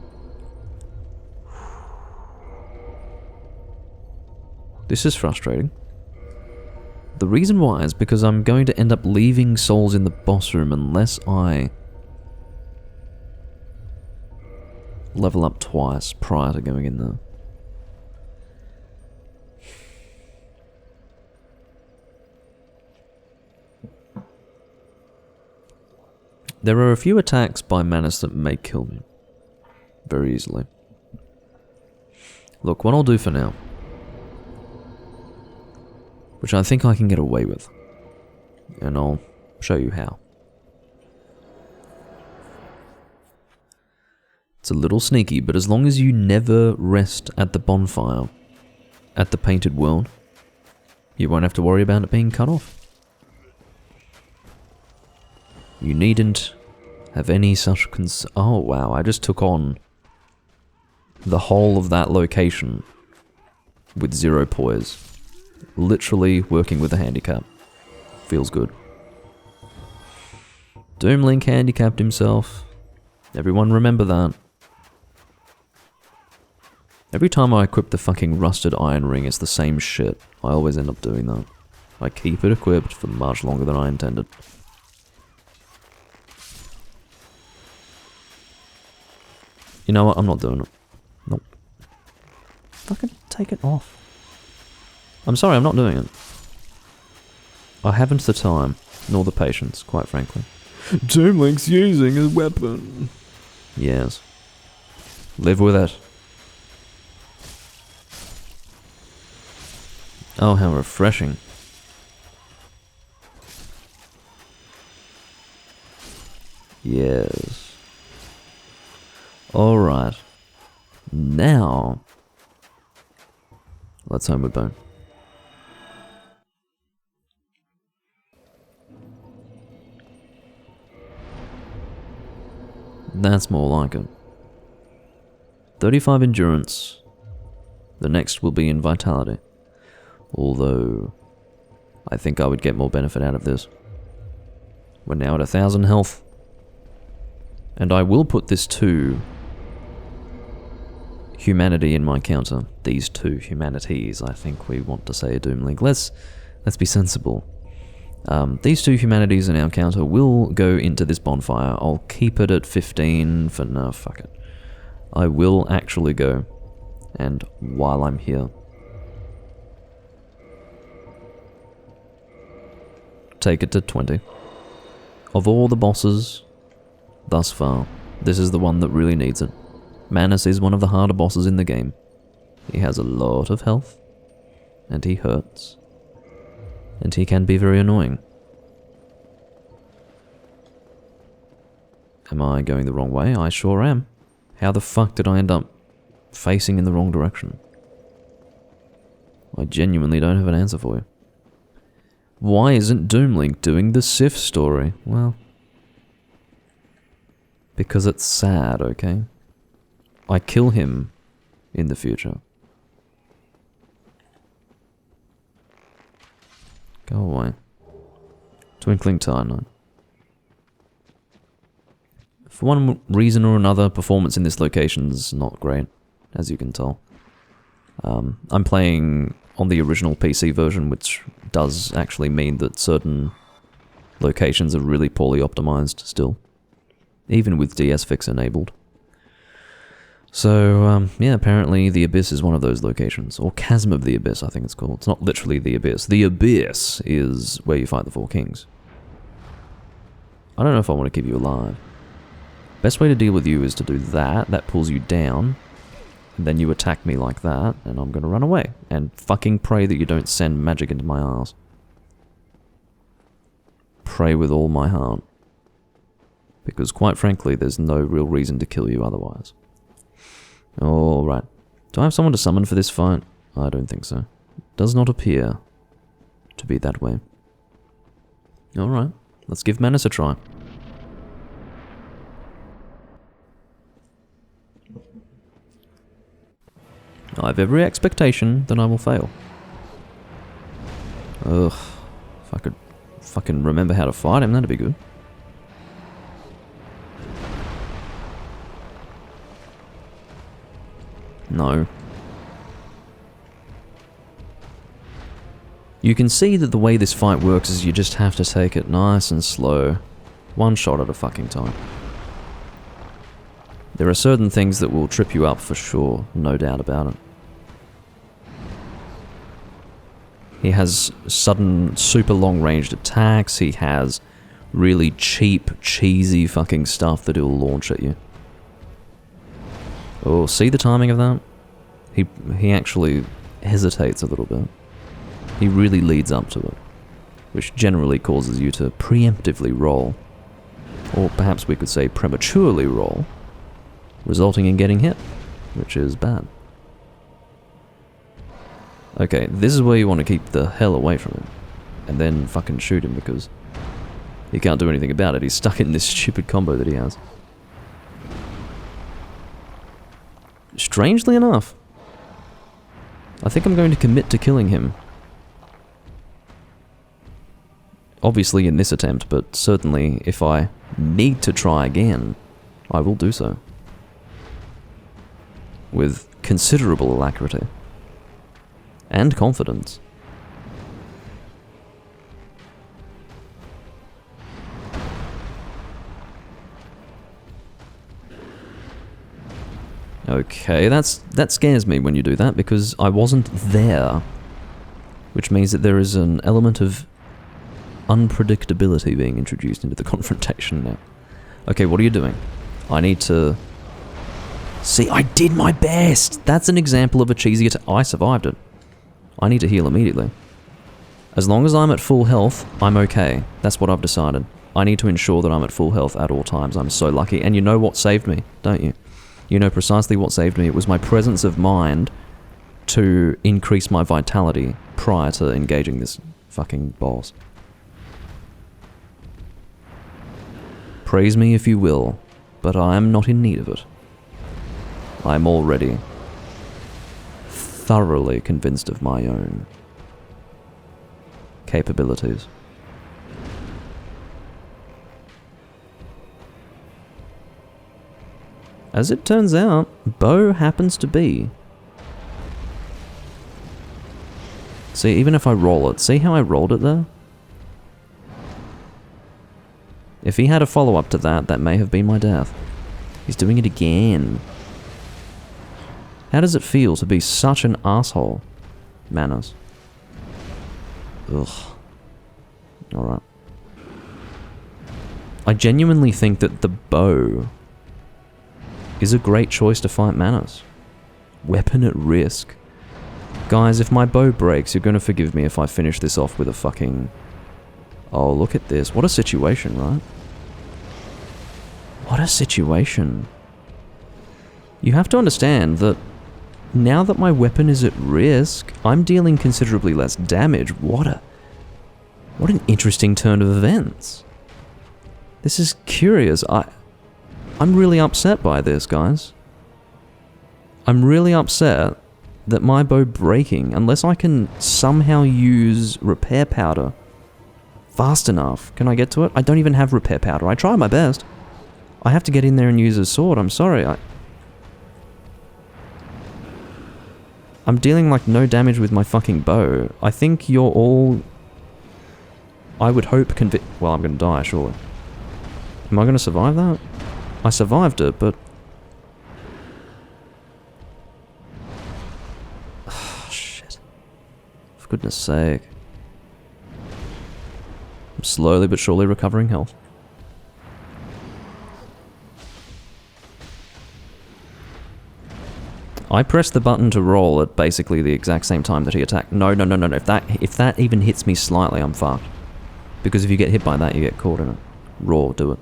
This is frustrating. The reason why is because I'm going to end up leaving souls in the boss room unless I level up twice prior to going in there. There are a few attacks by Manus that may kill me. Very easily. Look, what I'll do for now, which I think I can get away with, and I'll show you how. It's a little sneaky, but as long as you never rest at the bonfire, at the painted world, You won't have to worry about it being cut off. You needn't have any such oh wow, I just took on the whole of that location with zero poise. Literally working with a handicap. Feels good. Doomlink handicapped himself. Everyone remember that. Every time I equip the fucking rusted iron ring, it's the same shit. I always end up doing that. I keep it equipped for much longer than I intended. You know what? I'm not doing it. Nope. Fucking take it off. I'm sorry, I'm not doing it. I haven't the time, nor the patience, quite frankly. Doomlink's using a weapon. Yes. Live with it. Oh, how refreshing. Yes. Alright. Now, let's Homeward Bone. That's more like it. 35 endurance. The next will be in vitality. Although, I think I would get more benefit out of this. We're now at 1,000 health. And I will put this to humanity in my counter. These two humanities, I think we want to say a Doomlink. Let's be sensible. These two humanities in our counter will go into this bonfire. I'll keep it at 15 for no, fuck it. I will actually go. And while I'm here, take it to 20. Of all the bosses thus far, this is the one that really needs it. Manus is one of the harder bosses in the game. He has a lot of health, and he hurts, and he can be very annoying. Am I going the wrong way? I sure am. How the fuck did I end up facing in the wrong direction? I genuinely don't have an answer for you. Why isn't Doomlink doing the Sif story? Well, because it's sad, okay? I kill him in the future. Go away. Twinkling Timeline. For one reason or another, performance in this location's not great, as you can tell. I'm playing on the original PC version, which does actually mean that certain locations are really poorly optimized still, even with DSFix enabled. So, yeah, apparently the Abyss is one of those locations, or Chasm of the Abyss, I think it's called. It's not literally the Abyss. The Abyss is where you fight the Four Kings. I don't know if I want to keep you alive. Best way to deal with you is to do that. That pulls you down. And then you attack me like that, and I'm gonna run away. And fucking pray that you don't send magic into my ass. Pray with all my heart. Because quite frankly, there's no real reason to kill you otherwise. Alright. Do I have someone to summon for this fight? I don't think so. Does not appear to be that way. Alright. Let's give Manus a try. I have every expectation that I will fail. Ugh. If I could fucking remember how to fight him, that'd be good. No. You can see that the way this fight works is you just have to take it nice and slow. One shot at a fucking time. There are certain things that will trip you up for sure, no doubt about it. He has sudden, super long-ranged attacks, he has really cheap, cheesy fucking stuff that he'll launch at you. Oh, see the timing of that? He actually hesitates a little bit. He really leads up to it, which generally causes you to preemptively roll. Or perhaps we could say prematurely roll, resulting in getting hit, which is bad. Okay, this is where you want to keep the hell away from him. And then fucking shoot him because he can't do anything about it. He's stuck in this stupid combo that he has. Strangely enough, I think I'm going to commit to killing him. Obviously in this attempt, but certainly if I need to try again, I will do so. With considerable alacrity. And confidence. Okay, that scares me when you do that, because I wasn't there. Which means that there is an element of unpredictability being introduced into the confrontation now. Okay, what are you doing? I need to... See, I did my best! That's an example of a cheesy attack. I survived it. I need to heal immediately. As long as I'm at full health, I'm okay. That's what I've decided. I need to ensure that I'm at full health at all times. I'm so lucky. And you know what saved me, don't you? You know precisely what saved me. It was my presence of mind to increase my vitality prior to engaging this fucking boss. Praise me if you will, but I am not in need of it. I'm already thoroughly convinced of my own capabilities. As it turns out, Bo happens to be. See, even if I roll it, see how I rolled it there? If he had a follow-up to that, that may have been my death. He's doing it again. How does it feel to be such an asshole? Manners. Ugh. Alright. I genuinely think that the bow is a great choice to fight Manos. Weapon at risk. Guys, if my bow breaks, you're gonna forgive me if I finish this off with a fucking... Oh, look at this. What a situation, right? What a situation. You have to understand that now that my weapon is at risk, I'm dealing considerably less damage. What an interesting turn of events. This is curious. I'm really upset by this, guys. I'm really upset that my bow breaking, unless I can somehow use repair powder fast enough. Can I get to it? I don't even have repair powder. I try my best. I have to get in there and use a sword. I'm sorry. I'm dealing like no damage with my fucking bow. I think you're all... I would hope well, I'm gonna die, surely. Am I gonna survive that? I survived it, but... Oh, shit. For goodness sake. I'm slowly but surely recovering health. I pressed the button to roll at basically the exact same time that he attacked. No. If that even hits me slightly, I'm fucked. Because if you get hit by that, you get caught in it. Raw, do it.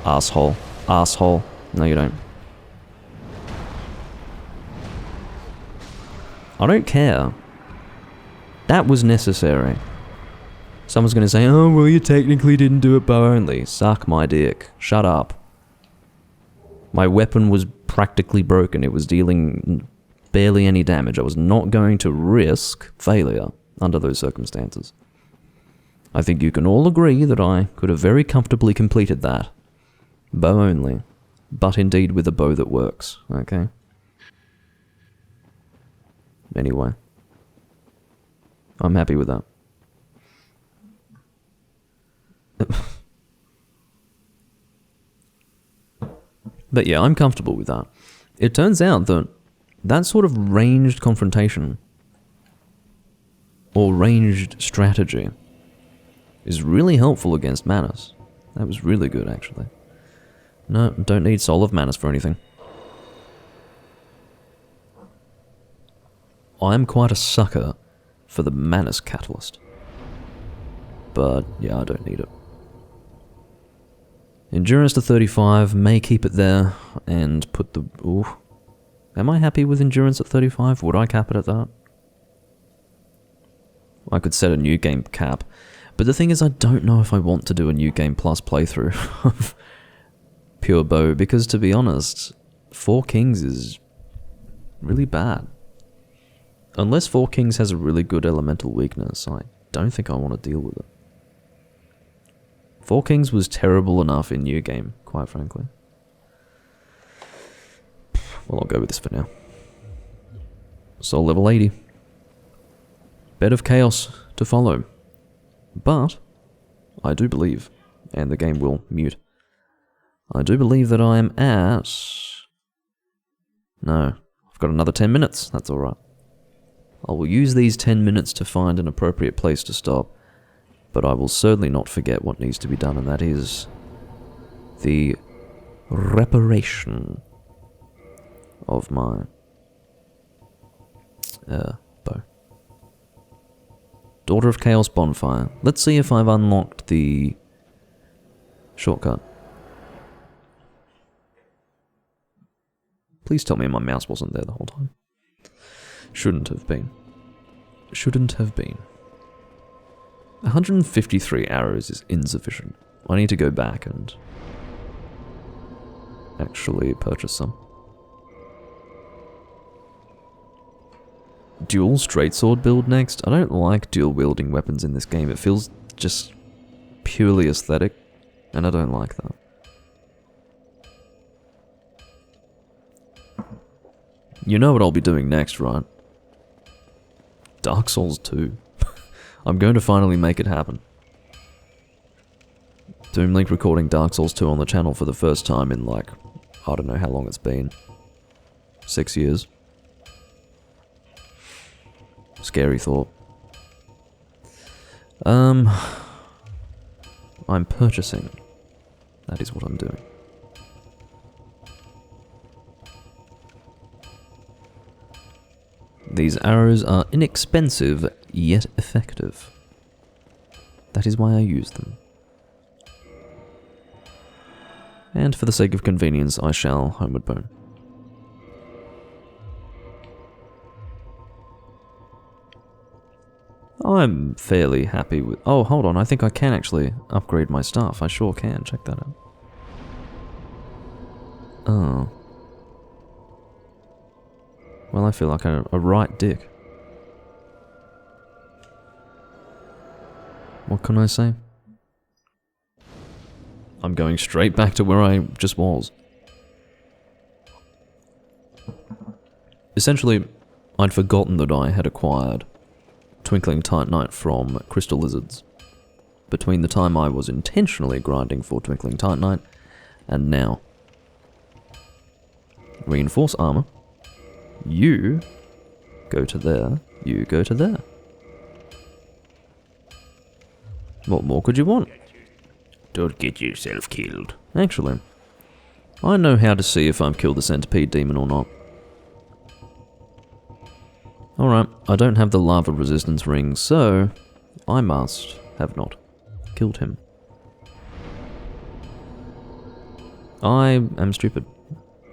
Asshole. Asshole. No, you don't. I don't care. That was necessary. Someone's gonna say, oh, well, you technically didn't do it bow only. Suck my dick. Shut up. My weapon was practically broken. It was dealing barely any damage. I was not going to risk failure under those circumstances. I think you can all agree that I could have very comfortably completed that. Bow only. But indeed with a bow that works, okay? Anyway. I'm happy with that. But yeah, I'm comfortable with that. It turns out that that sort of ranged confrontation, or ranged strategy, is really helpful against Manus. That was really good, actually. No, don't need Soul of Manus for anything. I'm quite a sucker for the Manus Catalyst. But yeah, I don't need it. Endurance to 35, may keep it there, and put the... Ooh. Am I happy with endurance at 35? Would I cap it at that? I could set a new game cap. But the thing is, I don't know if I want to do a new game plus playthrough of Pure Bow, because to be honest, Four Kings is really bad. Unless Four Kings has a really good elemental weakness, I don't think I want to deal with it. Four Kings was terrible enough in New Game, quite frankly. Well, I'll go with this for now. Soul level 80. Bed of Chaos to follow. But, I do believe, and the game will mute, I do believe that I am at... No, I've got another 10 minutes, that's alright. I will use these 10 minutes to find an appropriate place to stop, but I will certainly not forget what needs to be done, and that is the reparation of my bow. Daughter of Chaos Bonfire. Let's see if I've unlocked the shortcut. Please tell me my mouse wasn't there the whole time. Shouldn't have been. Shouldn't have been. 153 arrows is insufficient. I need to go back and actually purchase some. Dual straight sword build next? I don't like dual wielding weapons in this game. It feels just purely aesthetic, and I don't like that. You know what I'll be doing next, right? Dark Souls 2. I'm going to finally make it happen. Doomlink recording Dark Souls 2 on the channel for the first time in like, I don't know how long it's been. 6 years. Scary thought. I'm purchasing. That is what I'm doing. These arrows are inexpensive, yet effective. That is why I use them. And for the sake of convenience, I shall Homeward Bone. I'm fairly happy with... Oh, hold on, I think I can actually upgrade my stuff. I sure can, check that out. Oh. Well, I feel like a right dick. What can I say? I'm going straight back to where I just was. Essentially, I'd forgotten that I had acquired Twinkling Titanite from Crystal Lizards between the time I was intentionally grinding for Twinkling Titanite and now. Reinforce armor. You go to there, you go to there. What more could you want? Don't get yourself killed. Actually, I know how to see if I've killed the centipede demon or not. Alright, I don't have the lava resistance ring, so I must have not killed him. I am stupid.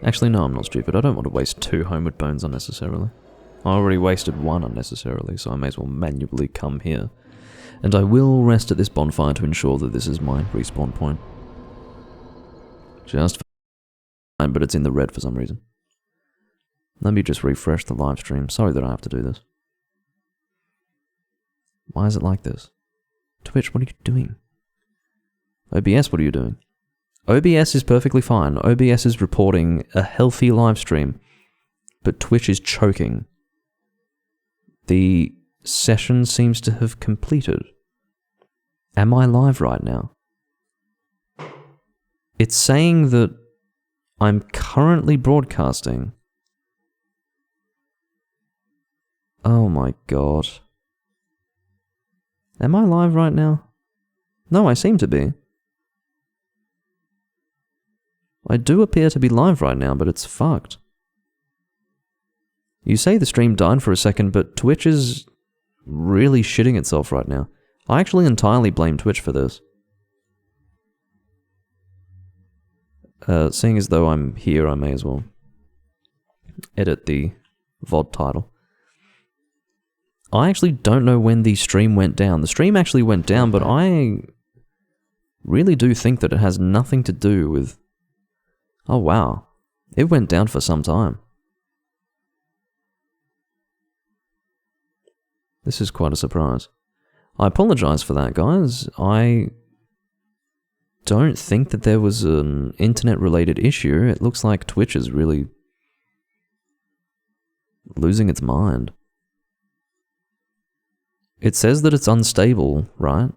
Actually, no, I'm not stupid. I don't want to waste 2 Homeward Bones unnecessarily. I already wasted 1 unnecessarily, so I may as well manually come here. And I will rest at this bonfire to ensure that this is my respawn point. Just fine, but it's in the red for some reason. Let me just refresh the live stream. Sorry that I have to do this. Why is it like this? Twitch, what are you doing? OBS, what are you doing? OBS is perfectly fine. OBS is reporting a healthy live stream, but Twitch is choking. The session seems to have completed. Am I live right now? It's saying that I'm currently broadcasting. Oh my god. Am I live right now? No, I seem to be. I do appear to be live right now, but it's fucked. You say the stream died for a second, but Twitch is really shitting itself right now. I actually entirely blame Twitch for this. Seeing as though I'm here, I may as well edit the VOD title. I actually don't know when the stream went down. The stream actually went down, but I really do think that it has nothing to do with... Oh wow, it went down for some time. This is quite a surprise. I apologize for that, guys. I don't think that there was an internet-related issue. It looks like Twitch is really losing its mind. It says that it's unstable, right?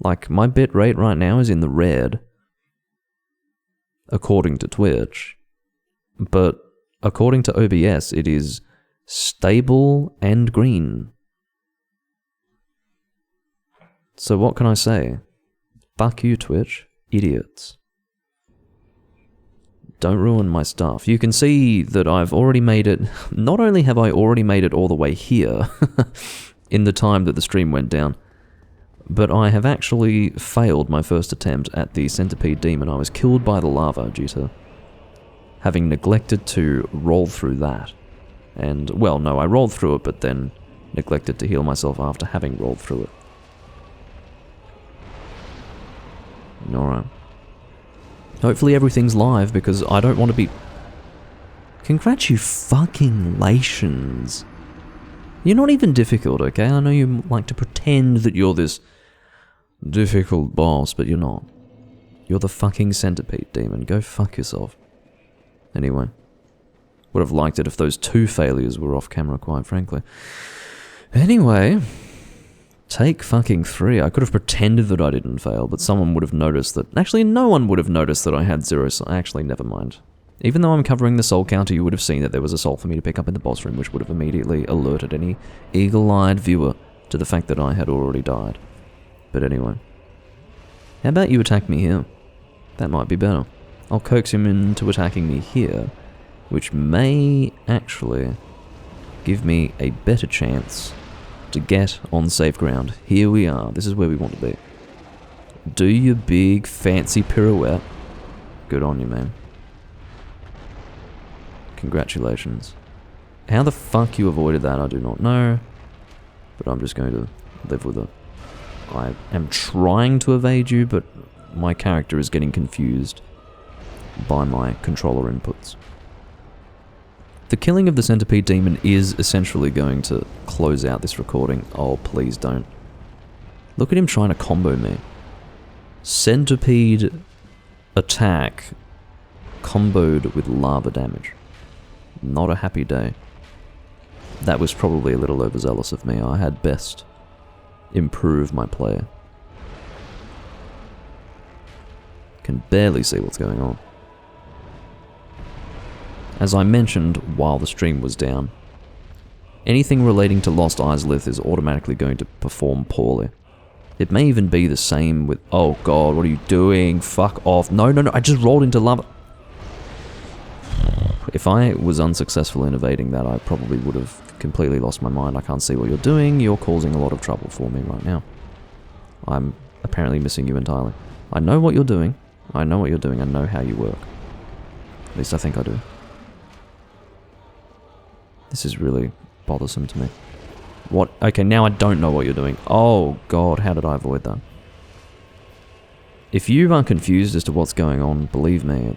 Like, my bitrate right now is in the red, according to Twitch, but according to OBS, it is stable and green. So what can I say? Fuck you, Twitch. Idiots. Don't ruin my stuff. You can see that I've already made it... Not only have I already made it all the way here, in the time that the stream went down, but I have actually failed my first attempt at the centipede demon. I was killed by the lava due to having neglected to roll through that. And, well, no, I rolled through it, but then neglected to heal myself after having rolled through it. Alright. Hopefully everything's live, because I don't want to be... Congratulations. You're not even difficult, okay? I know you like to pretend that you're this difficult boss, but you're not. You're the fucking centipede demon. Go fuck yourself. Anyway. Would have liked it if those 2 failures were off camera, quite frankly. Anyway. Take fucking 3. I could have pretended that I didn't fail, but someone would have noticed that... Actually, no one would have noticed that I had 0 soul. Actually, never mind. Even though I'm covering the soul counter, you would have seen that there was a soul for me to pick up in the boss room, which would have immediately alerted any eagle-eyed viewer to the fact that I had already died. But anyway. How about you attack me here? That might be better. I'll coax him into attacking me here, which may actually give me a better chance to get on safe ground. Here we are. This is where we want to be. Do your big fancy pirouette. Good on you, man. Congratulations. How the fuck you avoided that, I do not know. But I'm just going to live with it. I am trying to evade you, but my character is getting confused by my controller inputs. The killing of the centipede demon is essentially going to close out this recording. Oh, please don't. Look at him trying to combo me. Centipede attack comboed with lava damage. Not a happy day. That was probably a little overzealous of me. I had best improve my play. Can barely see what's going on. As I mentioned while the stream was down, anything relating to Lost Izalith is automatically going to perform poorly. It may even be the same with... Oh god, what are you doing? Fuck off. No, no, no, I just rolled into lava. If I was unsuccessful in evading that, I probably would have completely lost my mind. I can't see what you're doing. You're causing a lot of trouble for me right now. I'm apparently missing you entirely. I know what you're doing. I know what you're doing. I know how you work. At least I think I do. This is really bothersome to me. What? Okay, now I don't know what you're doing. Oh god, how did I avoid that? If you are confused as to what's going on, believe me,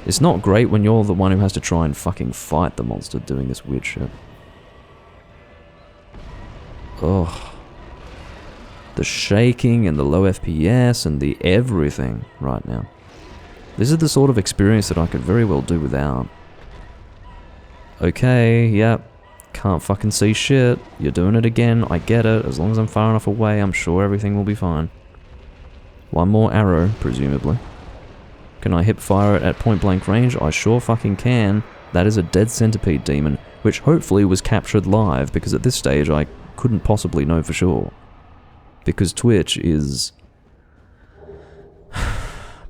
it's not great when you're the one who has to try and fucking fight the monster doing this weird shit. Ugh. The shaking and the low FPS and the everything right now. This is the sort of experience that I could very well do without. Okay, yep. Can't fucking see shit. You're doing it again. I get it. As long as I'm far enough away, I'm sure everything will be fine. One more arrow, presumably. Can I hip fire it at point blank range? I sure fucking can. That is a dead centipede demon, which hopefully was captured live, because at this stage I couldn't possibly know for sure. Because Twitch is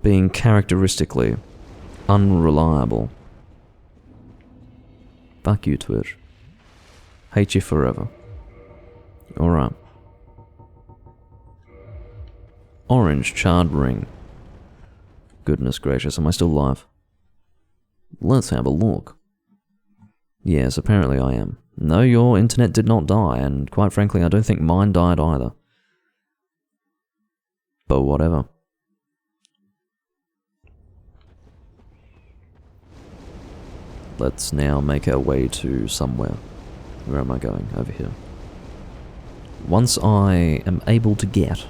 being characteristically unreliable. Fuck you, Twitch. Hate you forever. Alright. Orange charred ring. Goodness gracious, am I still live? Let's have a look. Yes, apparently I am. No, your internet did not die, and quite frankly, I don't think mine died either. But whatever. Let's now make our way to somewhere. Where am I going? Over here. Once I am able to get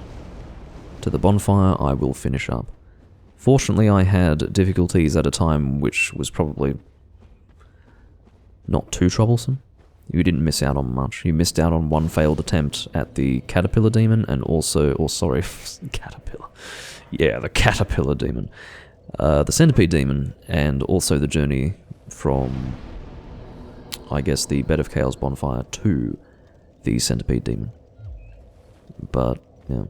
to the bonfire, I will finish up. Fortunately, I had difficulties at a time which was probably not too troublesome. You didn't miss out on much. You missed out on one failed attempt at the caterpillar demon and also, caterpillar. Yeah, the caterpillar demon. The centipede demon and also the journey from, I guess, the Bed of Chaos bonfire to the centipede demon. But, yeah.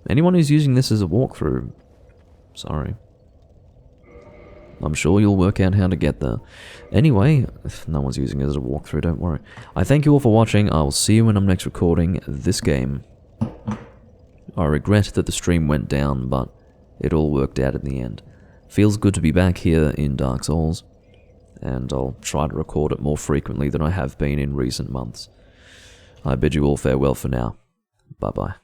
Anyone who's using this as a walkthrough, sorry. I'm sure you'll work out how to get there. Anyway, if no one's using it as a walkthrough, don't worry. I thank you all for watching. I will see you when I'm next recording this game. I regret that the stream went down, but it all worked out in the end. Feels good to be back here in Dark Souls, and I'll try to record it more frequently than I have been in recent months. I bid you all farewell for now. Bye-bye.